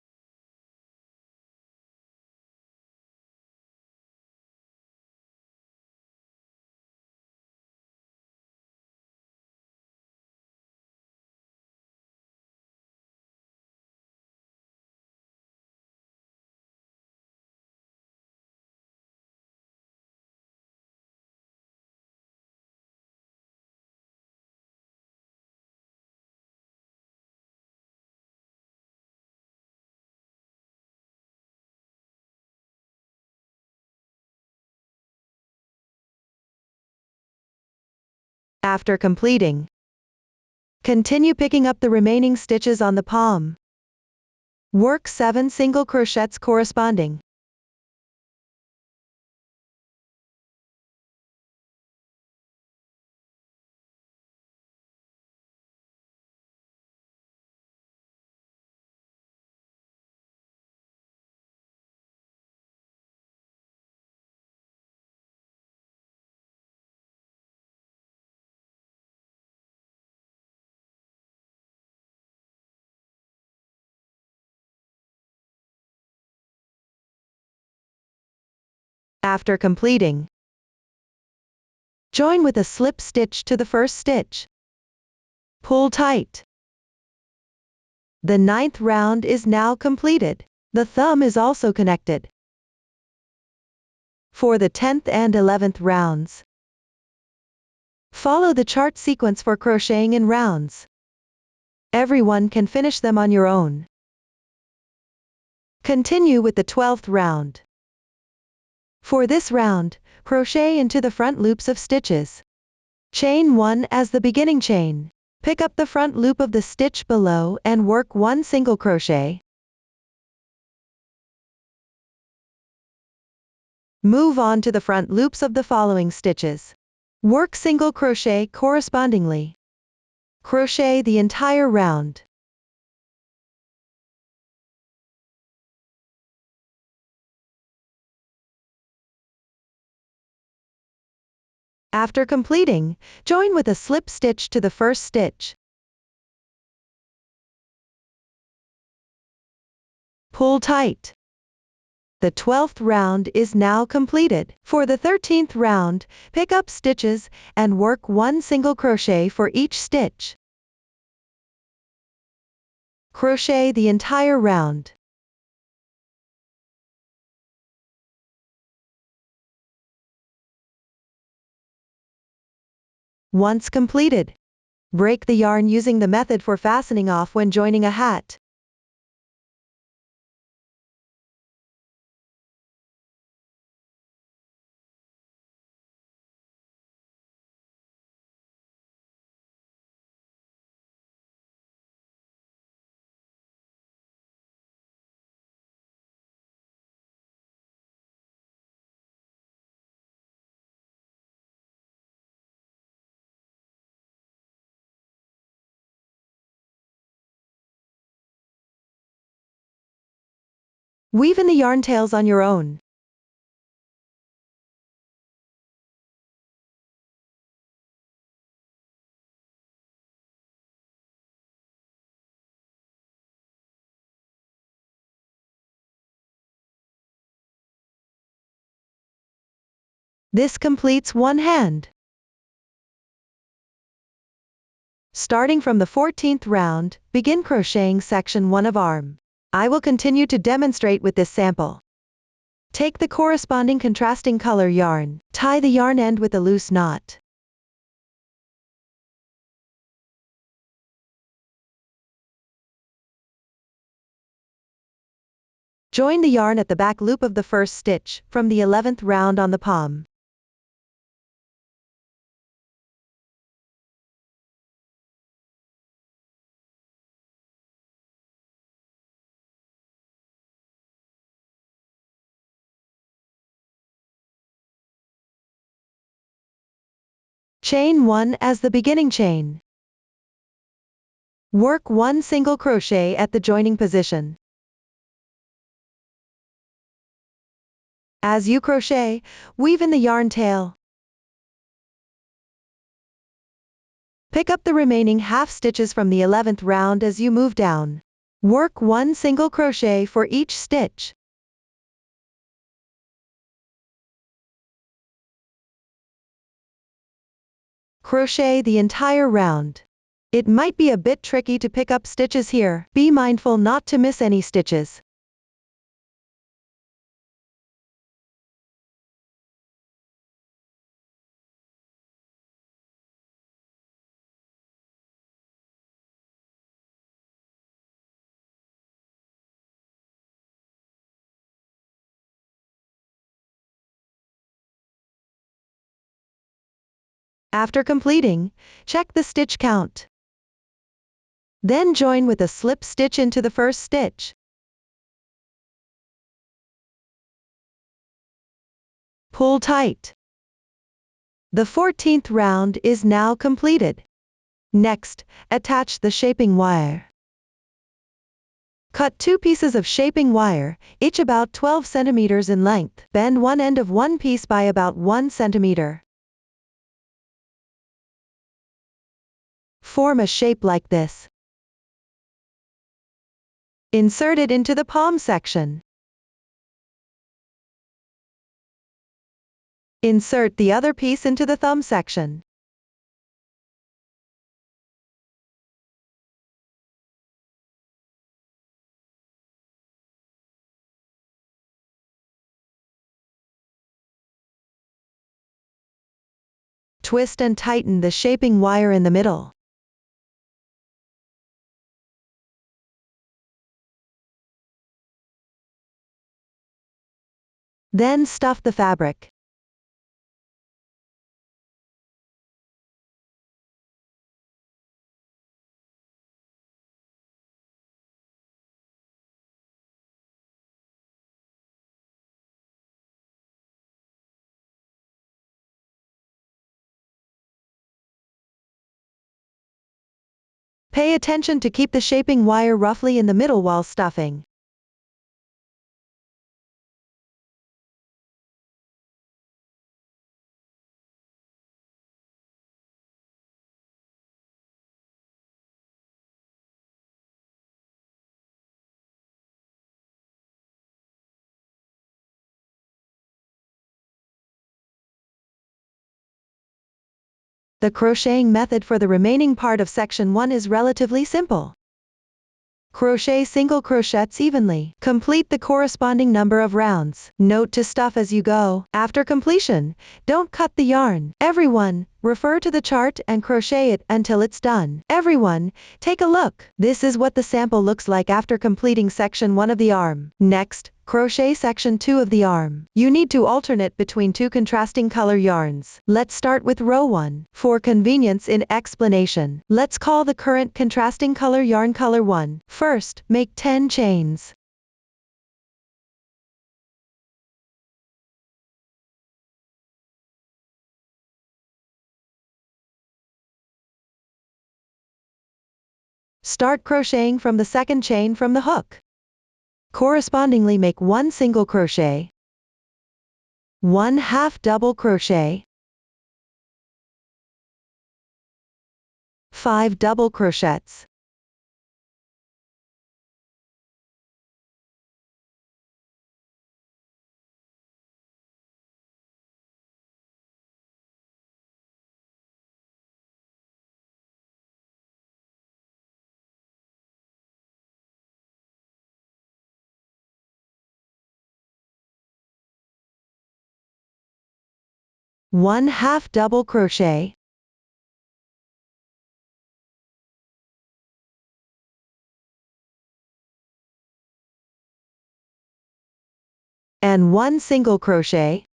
After completing, continue picking up the remaining stitches on the palm. Work 7 single crochets corresponding. After completing, join with a slip stitch to the first stitch. Pull tight. The 9th round is now completed. The thumb is also connected. For the 10th and 11th rounds, follow the chart sequence for crocheting in rounds. Everyone can finish them on your own. Continue with the 12th round. For this round, crochet into the front loops of stitches. Chain 1 as the beginning chain. Pick up the front loop of the stitch below and work 1 single crochet. Move on to the front loops of the following stitches. Work single crochet correspondingly. Crochet the entire round. After completing, join with a slip stitch to the first stitch. Pull tight. The 12th round is now completed. For the 13th round, pick up stitches and work 1 single crochet for each stitch. Crochet the entire round. Once completed, break the yarn using the method for fastening off when joining a hat. Weave in the yarn tails on your own. This completes one hand. Starting from the 14th round, begin crocheting section 1 of arm. I will continue to demonstrate with this sample. Take the corresponding contrasting color yarn, tie the yarn end with a loose knot. Join the yarn at the back loop of the first stitch, from the 11th round on the palm. Chain 1 as the beginning chain. Work 1 single crochet at the joining position. As you crochet, weave in the yarn tail. Pick up the remaining half stitches from the 11th round as you move down. Work 1 single crochet for each stitch. Crochet the entire round. It might be a bit tricky to pick up stitches here. Be mindful not to miss any stitches. After completing, check the stitch count. Then join with a slip stitch into the first stitch. Pull tight. The 14th round is now completed. Next, attach the shaping wire. Cut 2 pieces of shaping wire, each about 12 centimeters in length. Bend one end of one piece by about 1 centimeter. Form a shape like this. Insert it into the palm section. Insert the other piece into the thumb section. Twist and tighten the shaping wire in the middle. Then stuff the fabric. Pay attention to keep the shaping wire roughly in the middle while stuffing. The crocheting method for the remaining part of section 1 is relatively simple. Crochet single crochets evenly. Complete the corresponding number of rounds. Note to stuff as you go. After completion, don't cut the yarn. Everyone, refer to the chart and crochet it until it's done. Everyone, take a look. This is what the sample looks like after completing section 1 of the arm. Next, crochet section 2 of the arm. You need to alternate between 2 contrasting color yarns. Let's start with row 1. For convenience in explanation, let's call the current contrasting color yarn color 1. First, make 10 chains. Start crocheting from the second chain from the hook. Correspondingly, make 1 single crochet, 1 half double crochet, 5 double crochets, one half double crochet, and 1 single crochet.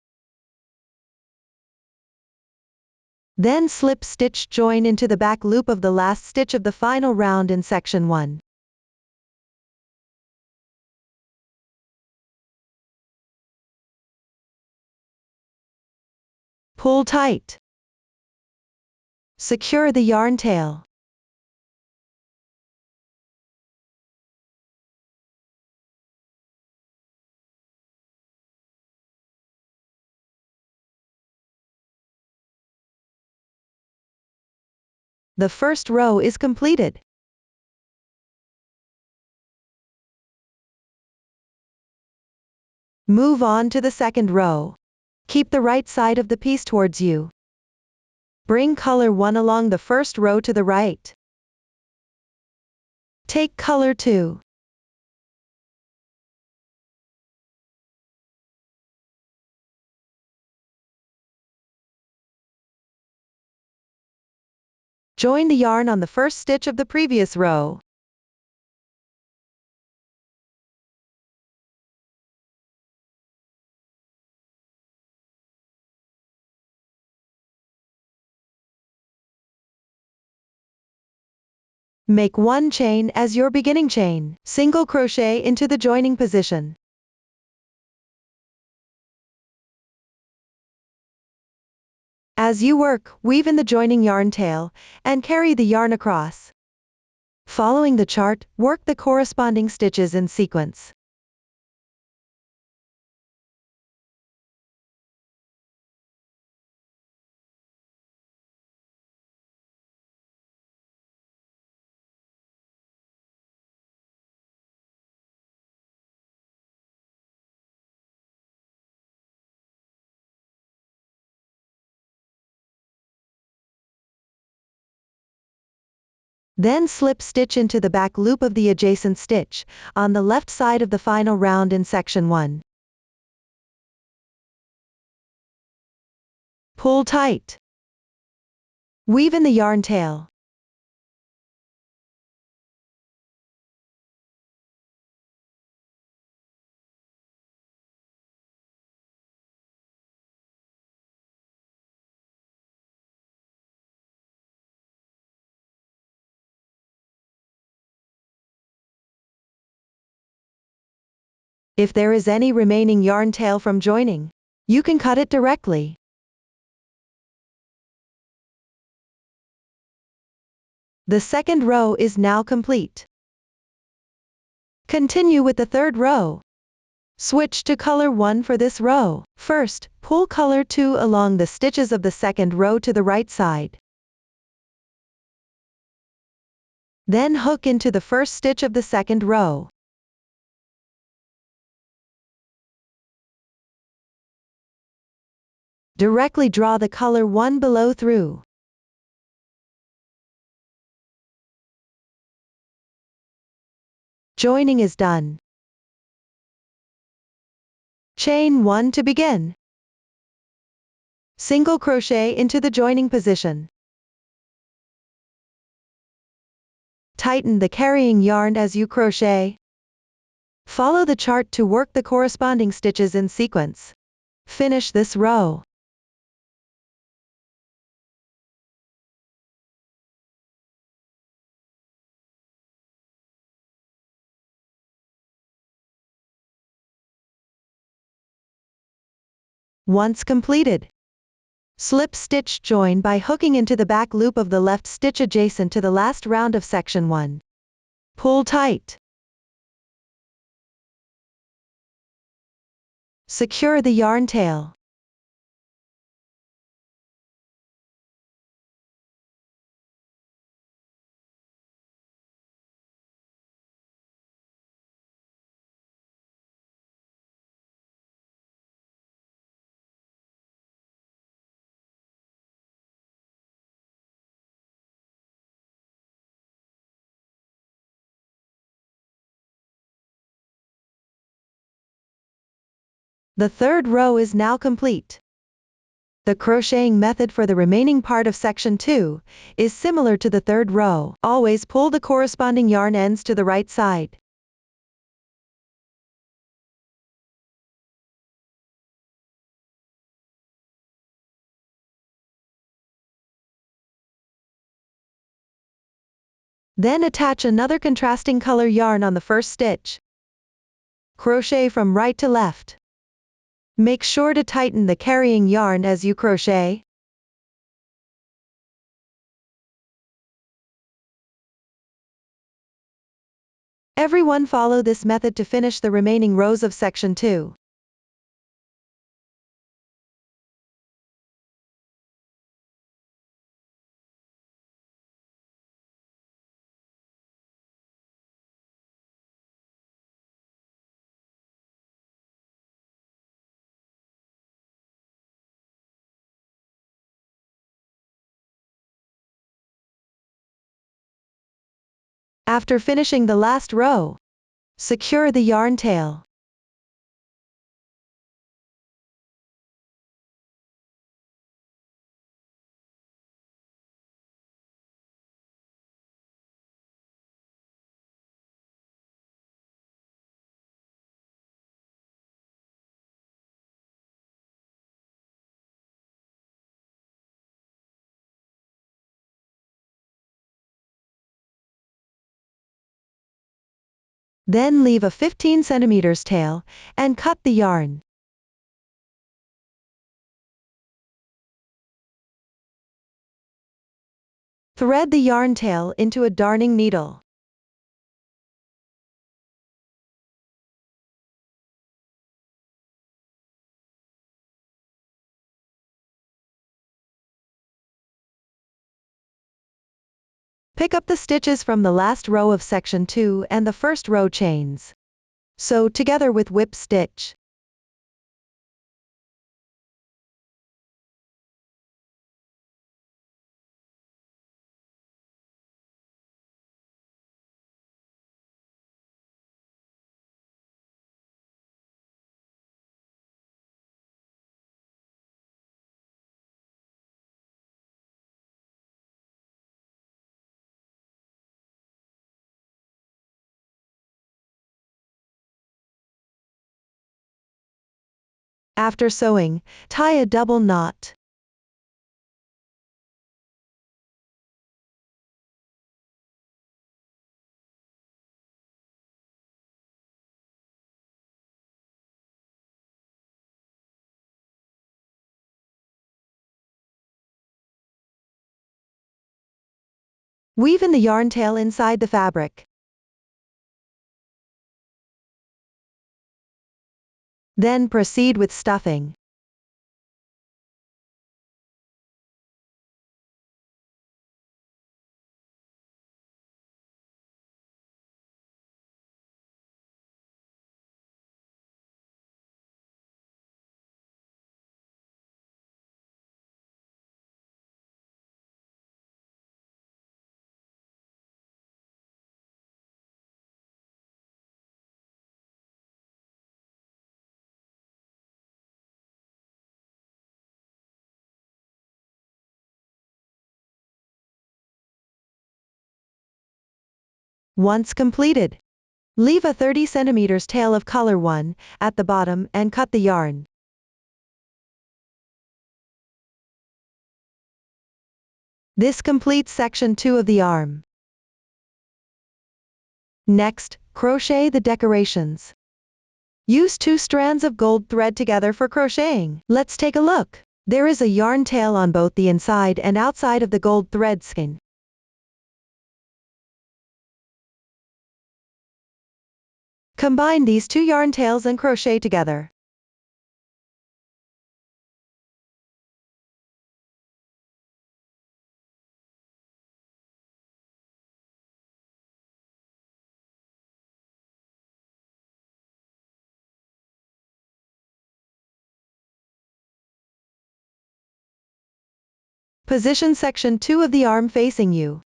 Then slip stitch join into the back loop of the last stitch of the final round in section 1. Pull tight. Secure the yarn tail. The first row is completed. Move on to the second row. Keep the right side of the piece towards you. Bring color 1 along the first row to the right. Take color 2. Join the yarn on the first stitch of the previous row. Make 1 chain as your beginning chain, single crochet into the joining position. As you work, weave in the joining yarn tail, and carry the yarn across. Following the chart, work the corresponding stitches in sequence. Then slip stitch into the back loop of the adjacent stitch, on the left side of the final round in section 1. Pull tight. Weave in the yarn tail. If there is any remaining yarn tail from joining, you can cut it directly. The second row is now complete. Continue with the third row. Switch to color 1 for this row. First, pull color 2 along the stitches of the second row to the right side. Then hook into the first stitch of the second row. Directly draw the color 1 below through. Joining is done. Chain 1 to begin. Single crochet into the joining position. Tighten the carrying yarn as you crochet. Follow the chart to work the corresponding stitches in sequence. Finish this row. Once completed, slip stitch join by hooking into the back loop of the left stitch adjacent to the last round of section 1. Pull tight. Secure the yarn tail. The third row is now complete. The crocheting method for the remaining part of section 2 is similar to the third row. Always pull the corresponding yarn ends to the right side. Then attach another contrasting color yarn on the first stitch. Crochet from right to left. Make sure to tighten the carrying yarn as you crochet. Everyone follow this method to finish the remaining rows of section 2. After finishing the last row, secure the yarn tail. Then leave a 15 cm tail and cut the yarn. Thread the yarn tail into a darning needle. Pick up the stitches from the last row of section 2 and the first row chains. Sew together with whip stitch. After sewing, tie a double knot. Weave in the yarn tail inside the fabric. Then proceed with stuffing. Once completed, leave a 30 cm tail of color 1 at the bottom and cut the yarn. This completes section 2 of the arm. Next, crochet the decorations. Use 2 strands of gold thread together for crocheting. Let's take a look. There is a yarn tail on both the inside and outside of the gold thread skein. Combine these 2 yarn tails and crochet together. Position section 2 of the arm facing you.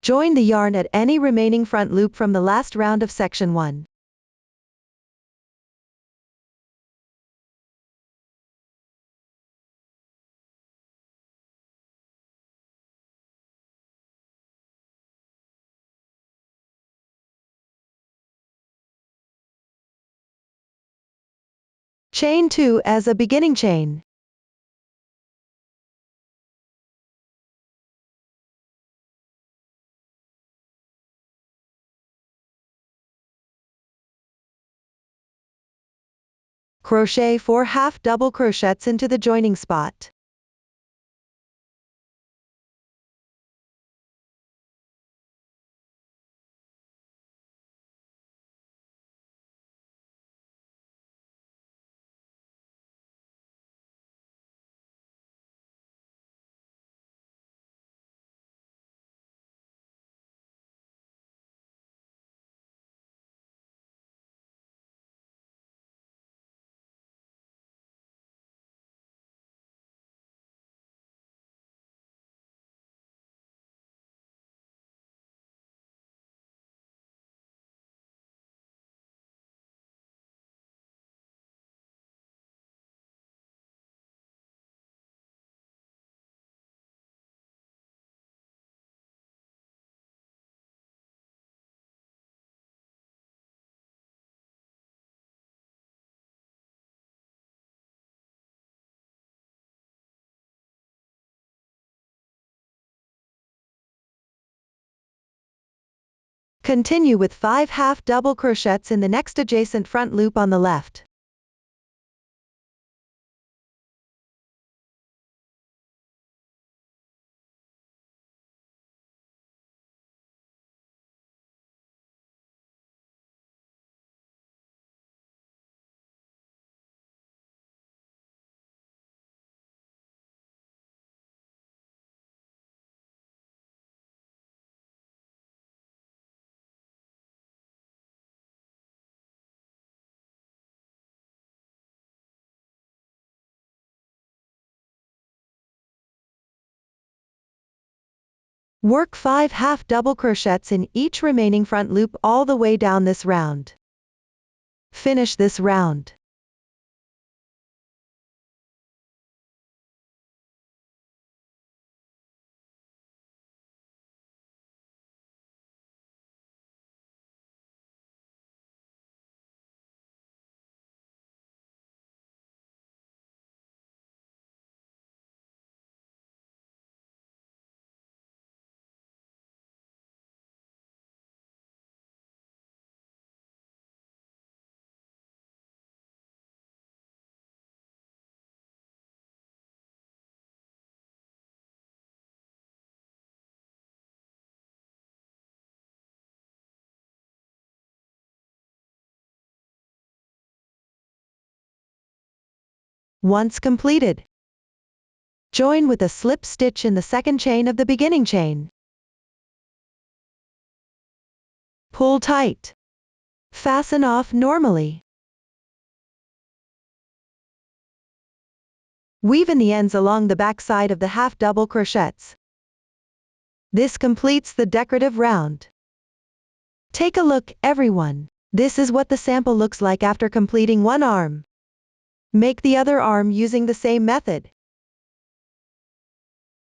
Join the yarn at any remaining front loop from the last round of section 1. Chain 2 as a beginning chain. Crochet 4 half double crochets into the joining spot. Continue with 5 half double crochets in the next adjacent front loop on the left. Work 5 half double crochets in each remaining front loop all the way down this round. Finish this round. Once completed, join with a slip stitch in the second chain of the beginning chain. Pull tight. Fasten off normally. Weave in the ends along the back side of the half double crochets. This completes the decorative round. Take a look, everyone. This is what the sample looks like after completing one arm. Make the other arm using the same method.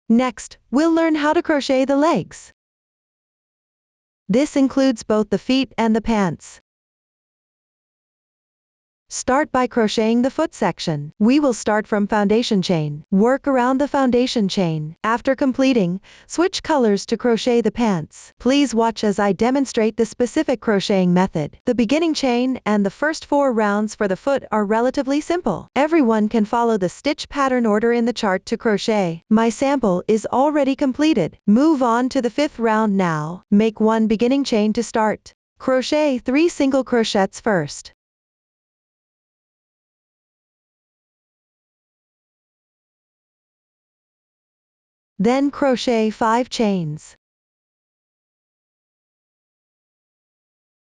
Next, we'll learn how to crochet the legs. This includes both the feet and the pants. Start by crocheting the foot section. We will start from foundation chain. Work around the foundation chain. After completing, switch colors to crochet the pants. Please watch as I demonstrate the specific crocheting method. The beginning chain and the first 4 rounds for the foot are relatively simple. Everyone can follow the stitch pattern order in the chart to crochet. My sample is already completed. Move on to the 5th round now. Make 1 beginning chain to start. Crochet 3 single crochets first. Then crochet 5 chains.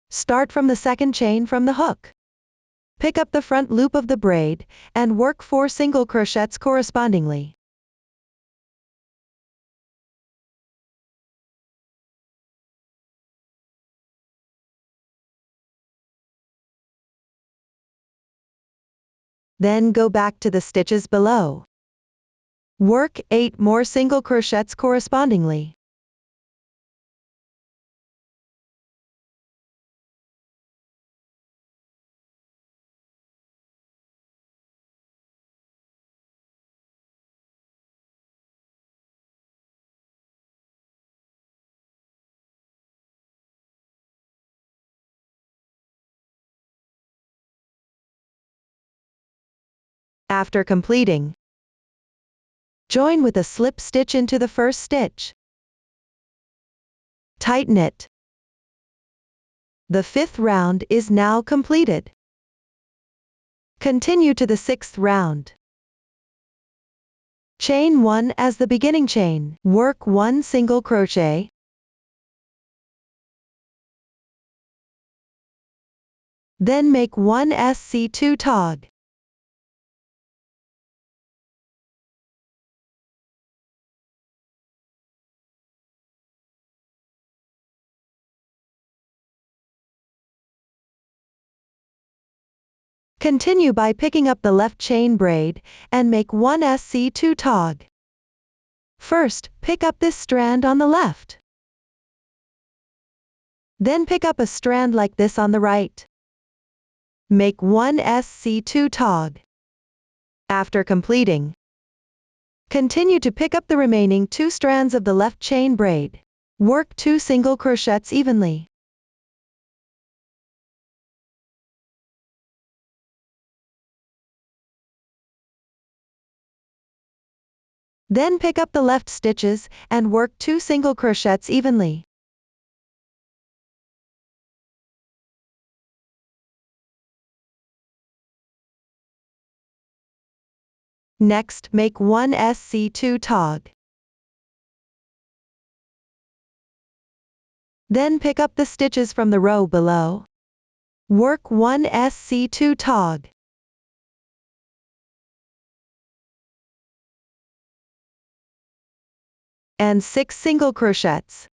Start from the second chain from the hook. Pick up the front loop of the braid, and work 4 single crochets correspondingly. Then go back to the stitches below. Work 8 more single crochets correspondingly. After completing, join with a slip stitch into the first stitch. Tighten it. The 5th round is now completed. Continue to the 6th round. Chain 1 as the beginning chain. Work 1 single crochet. Then make 1 SC2 tog. Continue by picking up the left chain braid and make 1 SC2 tog. First, pick up this strand on the left. Then pick up a strand like this on the right. Make 1 SC2 tog. After completing, continue to pick up the remaining 2 strands of the left chain braid. Work 2 single crochets evenly. Then pick up the left stitches and work 2 single crochets evenly. Next, make 1 SC2 tog. Then pick up the stitches from the row below. Work 1 SC2 tog. And 6 single crochets.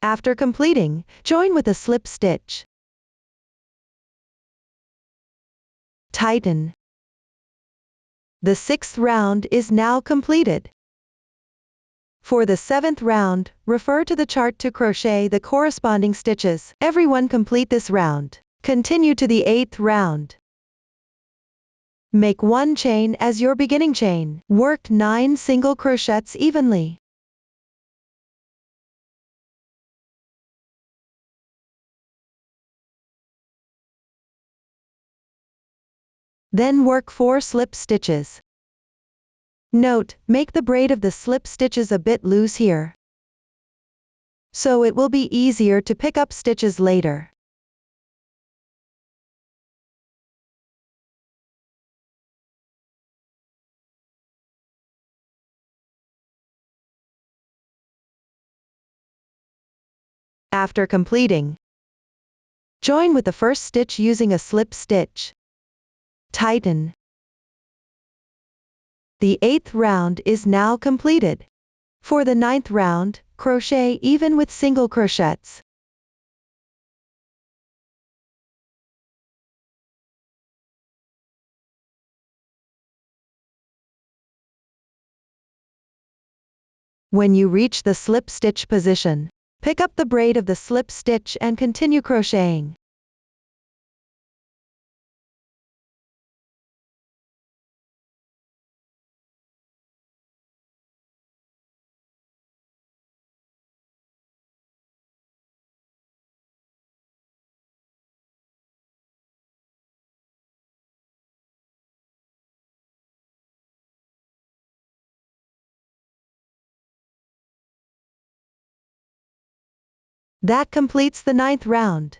After completing, join with a slip stitch. Tighten. The 6th round is now completed. For the 7th round, refer to the chart to crochet the corresponding stitches. Everyone complete this round. Continue to the 8th round. Make 1 chain as your beginning chain. Work 9 single crochets evenly. Then work 4 slip stitches. Note, make the braid of the slip stitches a bit loose here, so it will be easier to pick up stitches later. After completing, join with the first stitch using a slip stitch. Tighten. The 8th round is now completed. For the 9th round, crochet even with single crochets. When you reach the slip stitch position, pick up the braid of the slip stitch and continue crocheting. That completes the 9th round.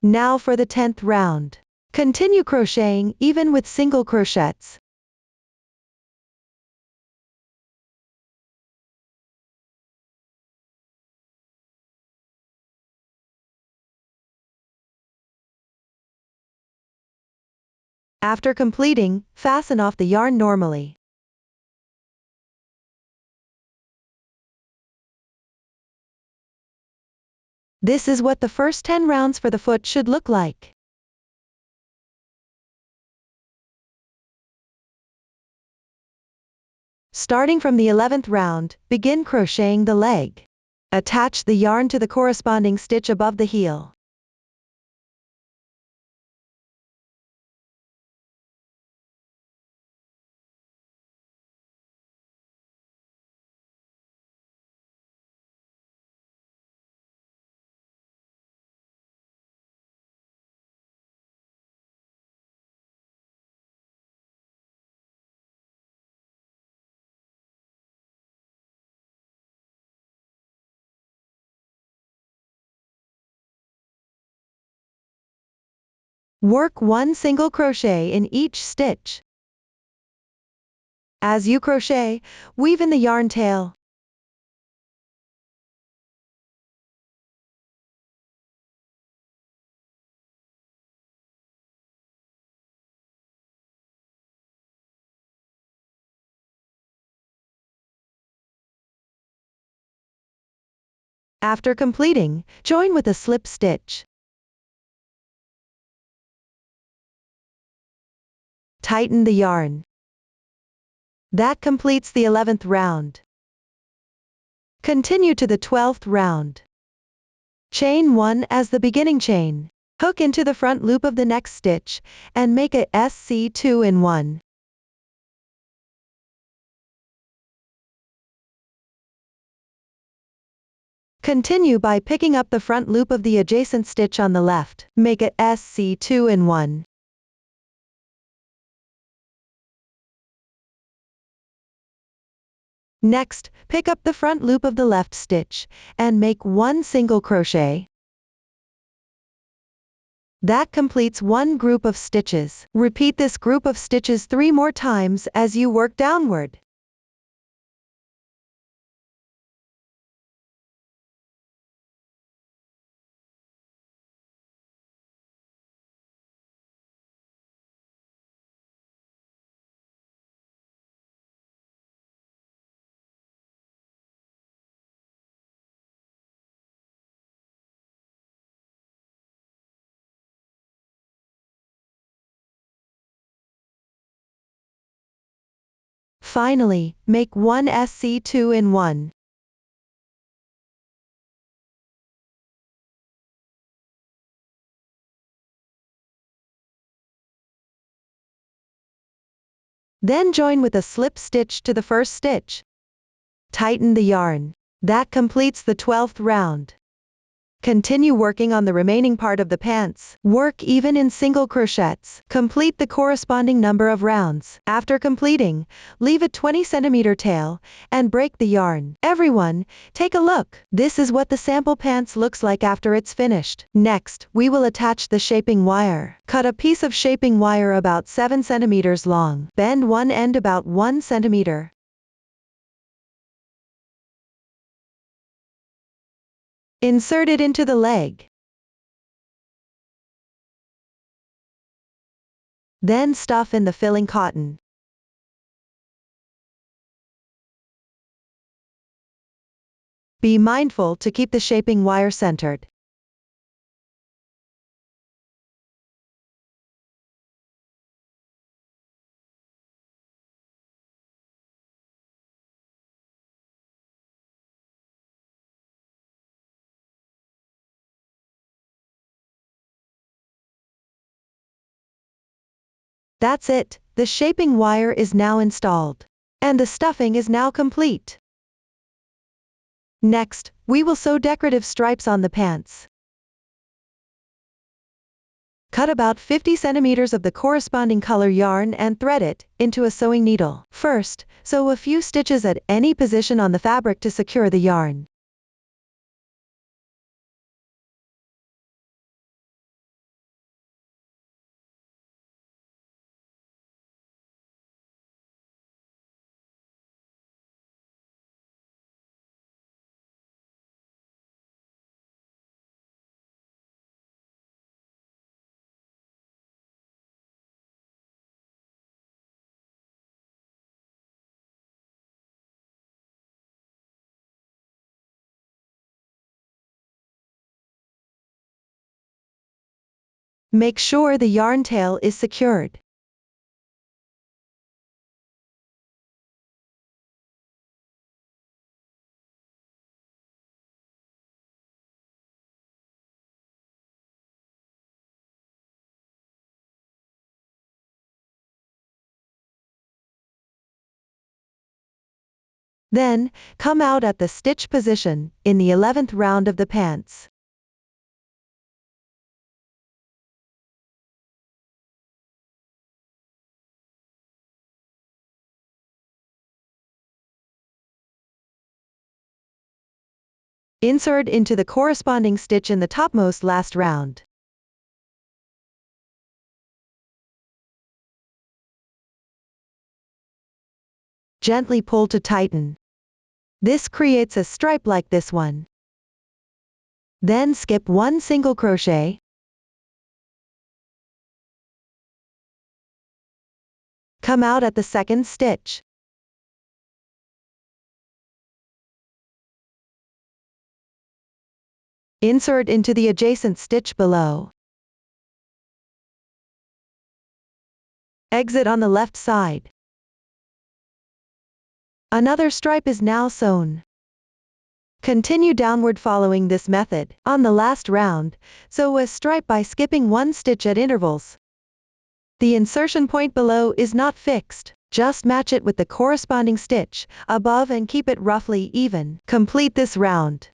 Now for the 10th round. Continue crocheting even with single crochets. After completing, fasten off the yarn normally. This is what the first 10 rounds for the foot should look like. Starting from the 11th round, begin crocheting the leg. Attach the yarn to the corresponding stitch above the heel. Work one single crochet in each stitch. As you crochet, weave in the yarn tail. After completing, join with a slip stitch. Tighten the yarn. That completes the 11th round. Continue to the 12th round. Chain 1 as the beginning chain. Hook into the front loop of the next stitch, and make a SC2 in 1. Continue by picking up the front loop of the adjacent stitch on the left. Make a SC2 in 1. Next, pick up the front loop of the left stitch, and make one single crochet. That completes one group of stitches. Repeat this group of stitches 3 more times as you work downward. Finally, make one SC2 in 1. Then join with a slip stitch to the first stitch. Tighten the yarn. That completes the 12th round. Continue working on the remaining part of the pants. Work even in single crochets. Complete the corresponding number of rounds. After completing, leave a 20-centimeter tail, and break the yarn. Everyone, take a look. This is what the sample pants looks like after it's finished. Next, we will attach the shaping wire. Cut a piece of shaping wire about 7 centimeters long. Bend one end about 1 centimeter. Insert it into the leg. Then stuff in the filling cotton. Be mindful to keep the shaping wire centered. That's it, the shaping wire is now installed. And the stuffing is now complete. Next, we will sew decorative stripes on the pants. Cut about 50 centimeters of the corresponding color yarn and thread it into a sewing needle. First, sew a few stitches at any position on the fabric to secure the yarn. Make sure the yarn tail is secured. Then, come out at the stitch position, in the 11th round of the pants. Insert into the corresponding stitch in the topmost last round. Gently pull to tighten. This creates a stripe like this one. Then skip one single crochet. Come out at the second stitch. Insert into the adjacent stitch below. Exit on the left side. Another stripe is now sewn. Continue downward following this method. On the last round, sew a stripe by skipping one stitch at intervals. The insertion point below is not fixed. Just match it with the corresponding stitch above and keep it roughly even. Complete this round.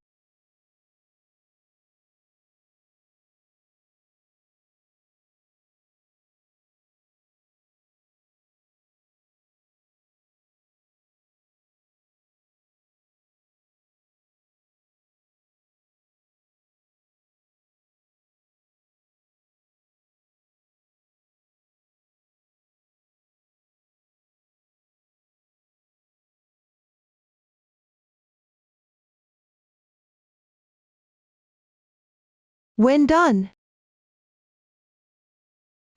When done,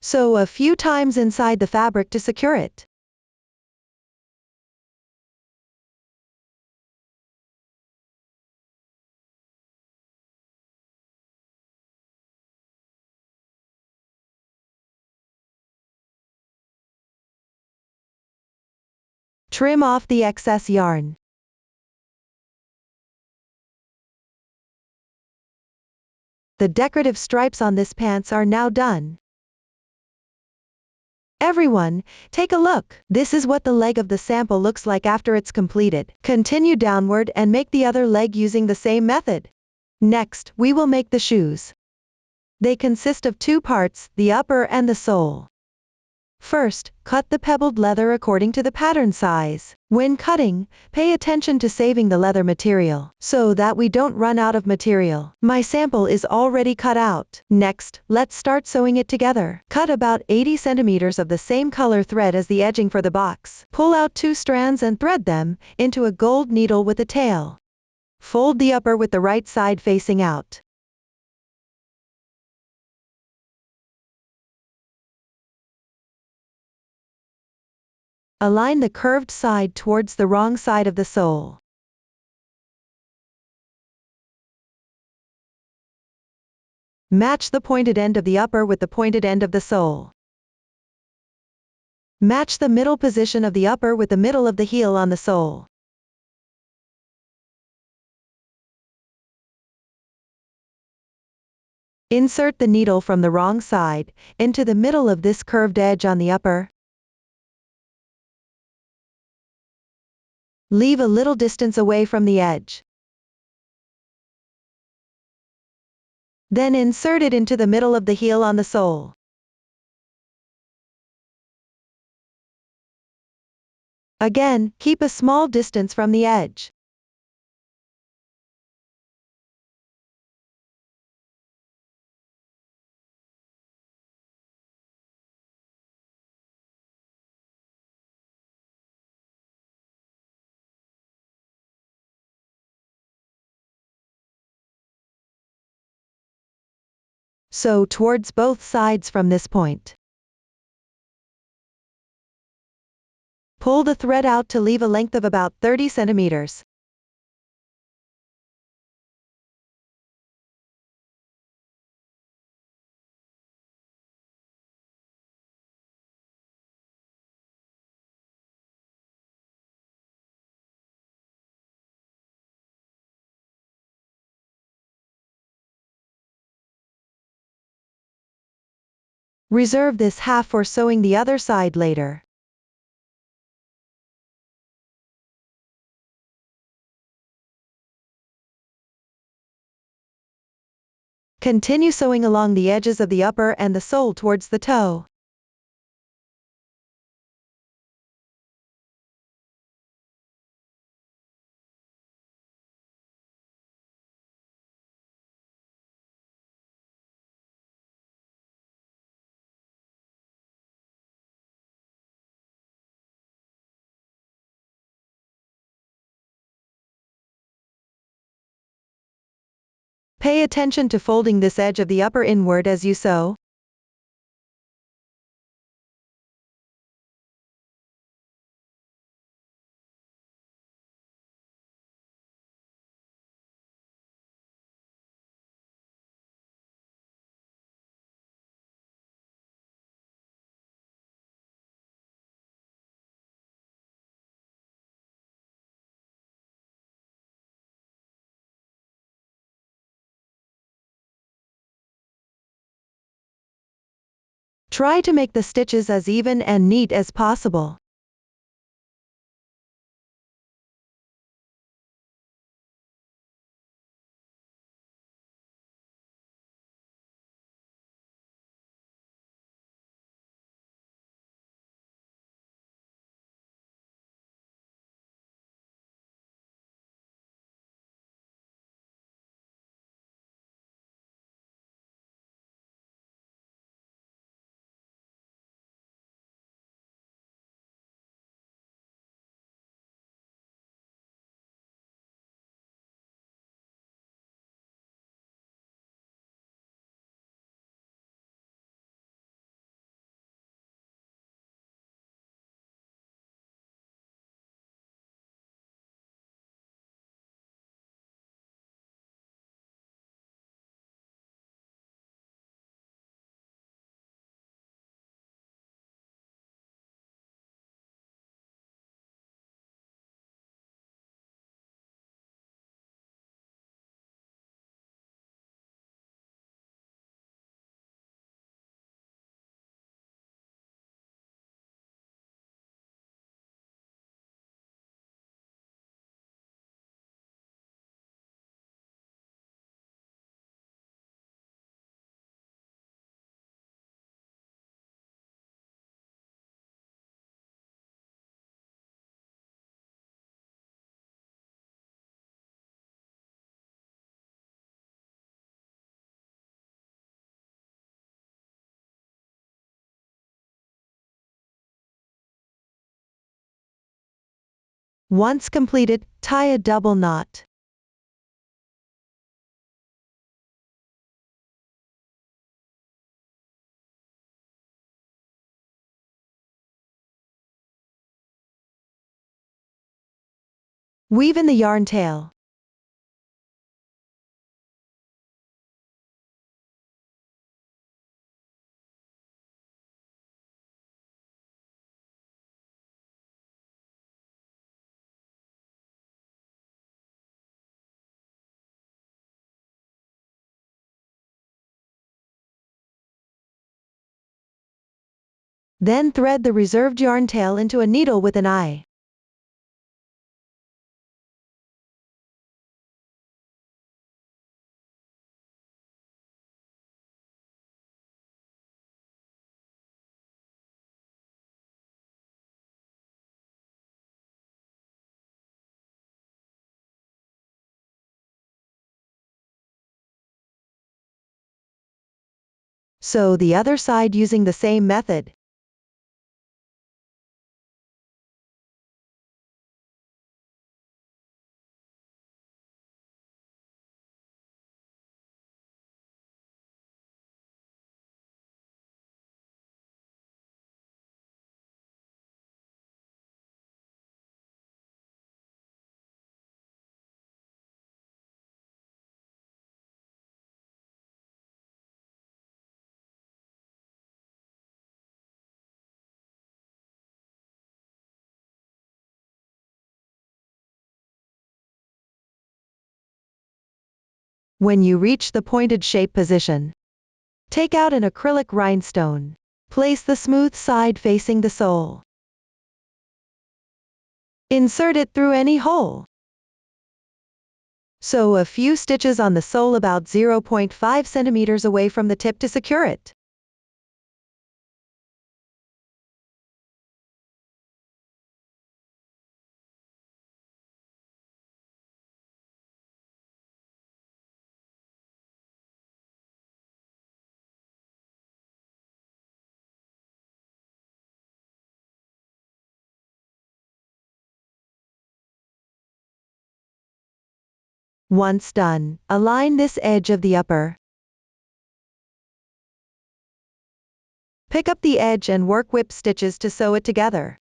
sew a few times inside the fabric to secure it. Trim off the excess yarn. The decorative stripes on this pants are now done. Everyone, take a look. This is what the leg of the sample looks like after it's completed. Continue downward and make the other leg using the same method. Next, we will make the shoes. They consist of two parts, the upper and the sole. First, cut the pebbled leather according to the pattern size. When cutting, pay attention to saving the leather material, so that we don't run out of material. My sample is already cut out. Next, let's start sewing it together. Cut about 80 centimeters of the same color thread as the edging for the box. Pull out 2 strands and thread them into a gold needle with a tail. Fold the upper with the right side facing out. Align the curved side towards the wrong side of the sole. Match the pointed end of the upper with the pointed end of the sole. Match the middle position of the upper with the middle of the heel on the sole. Insert the needle from the wrong side into the middle of this curved edge on the upper. Leave a little distance away from the edge. Then insert it into the middle of the heel on the sole. Again, keep a small distance from the edge. Sew towards both sides from this point. Pull the thread out to leave a length of about 30 centimeters. Reserve this half for sewing the other side later. Continue sewing along the edges of the upper and the sole towards the toe. Pay attention to folding this edge of the upper inward as you sew. Try to make the stitches as even and neat as possible. Once completed, tie a double knot. Weave in the yarn tail. Then thread the reserved yarn tail into a needle with an eye. Sew the other side using the same method. When you reach the pointed shape position, Take out an acrylic rhinestone. Place the smooth side facing the sole. Insert it through any hole. Sew a few stitches on the sole about 0.5 centimeters away from the tip to secure it. Once done, align this edge of the upper. Pick up the edge and work whip stitches to sew it together.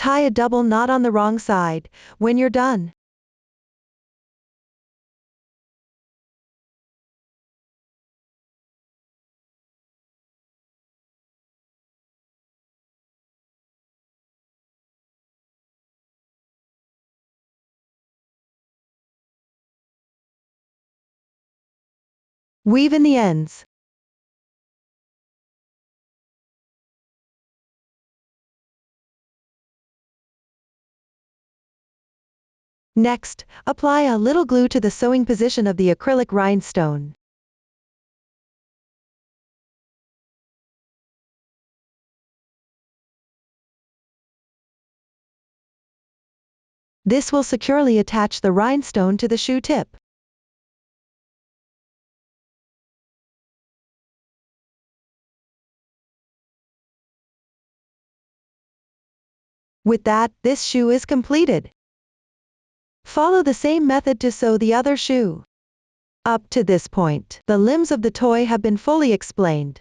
Tie a double knot on the wrong side when you're done. Weave in the ends. Next, apply a little glue to the sewing position of the acrylic rhinestone. This will securely attach the rhinestone to the shoe tip. With that, this shoe is completed. Follow the same method to sew the other shoe. Up to this point, the limbs of the toy have been fully explained.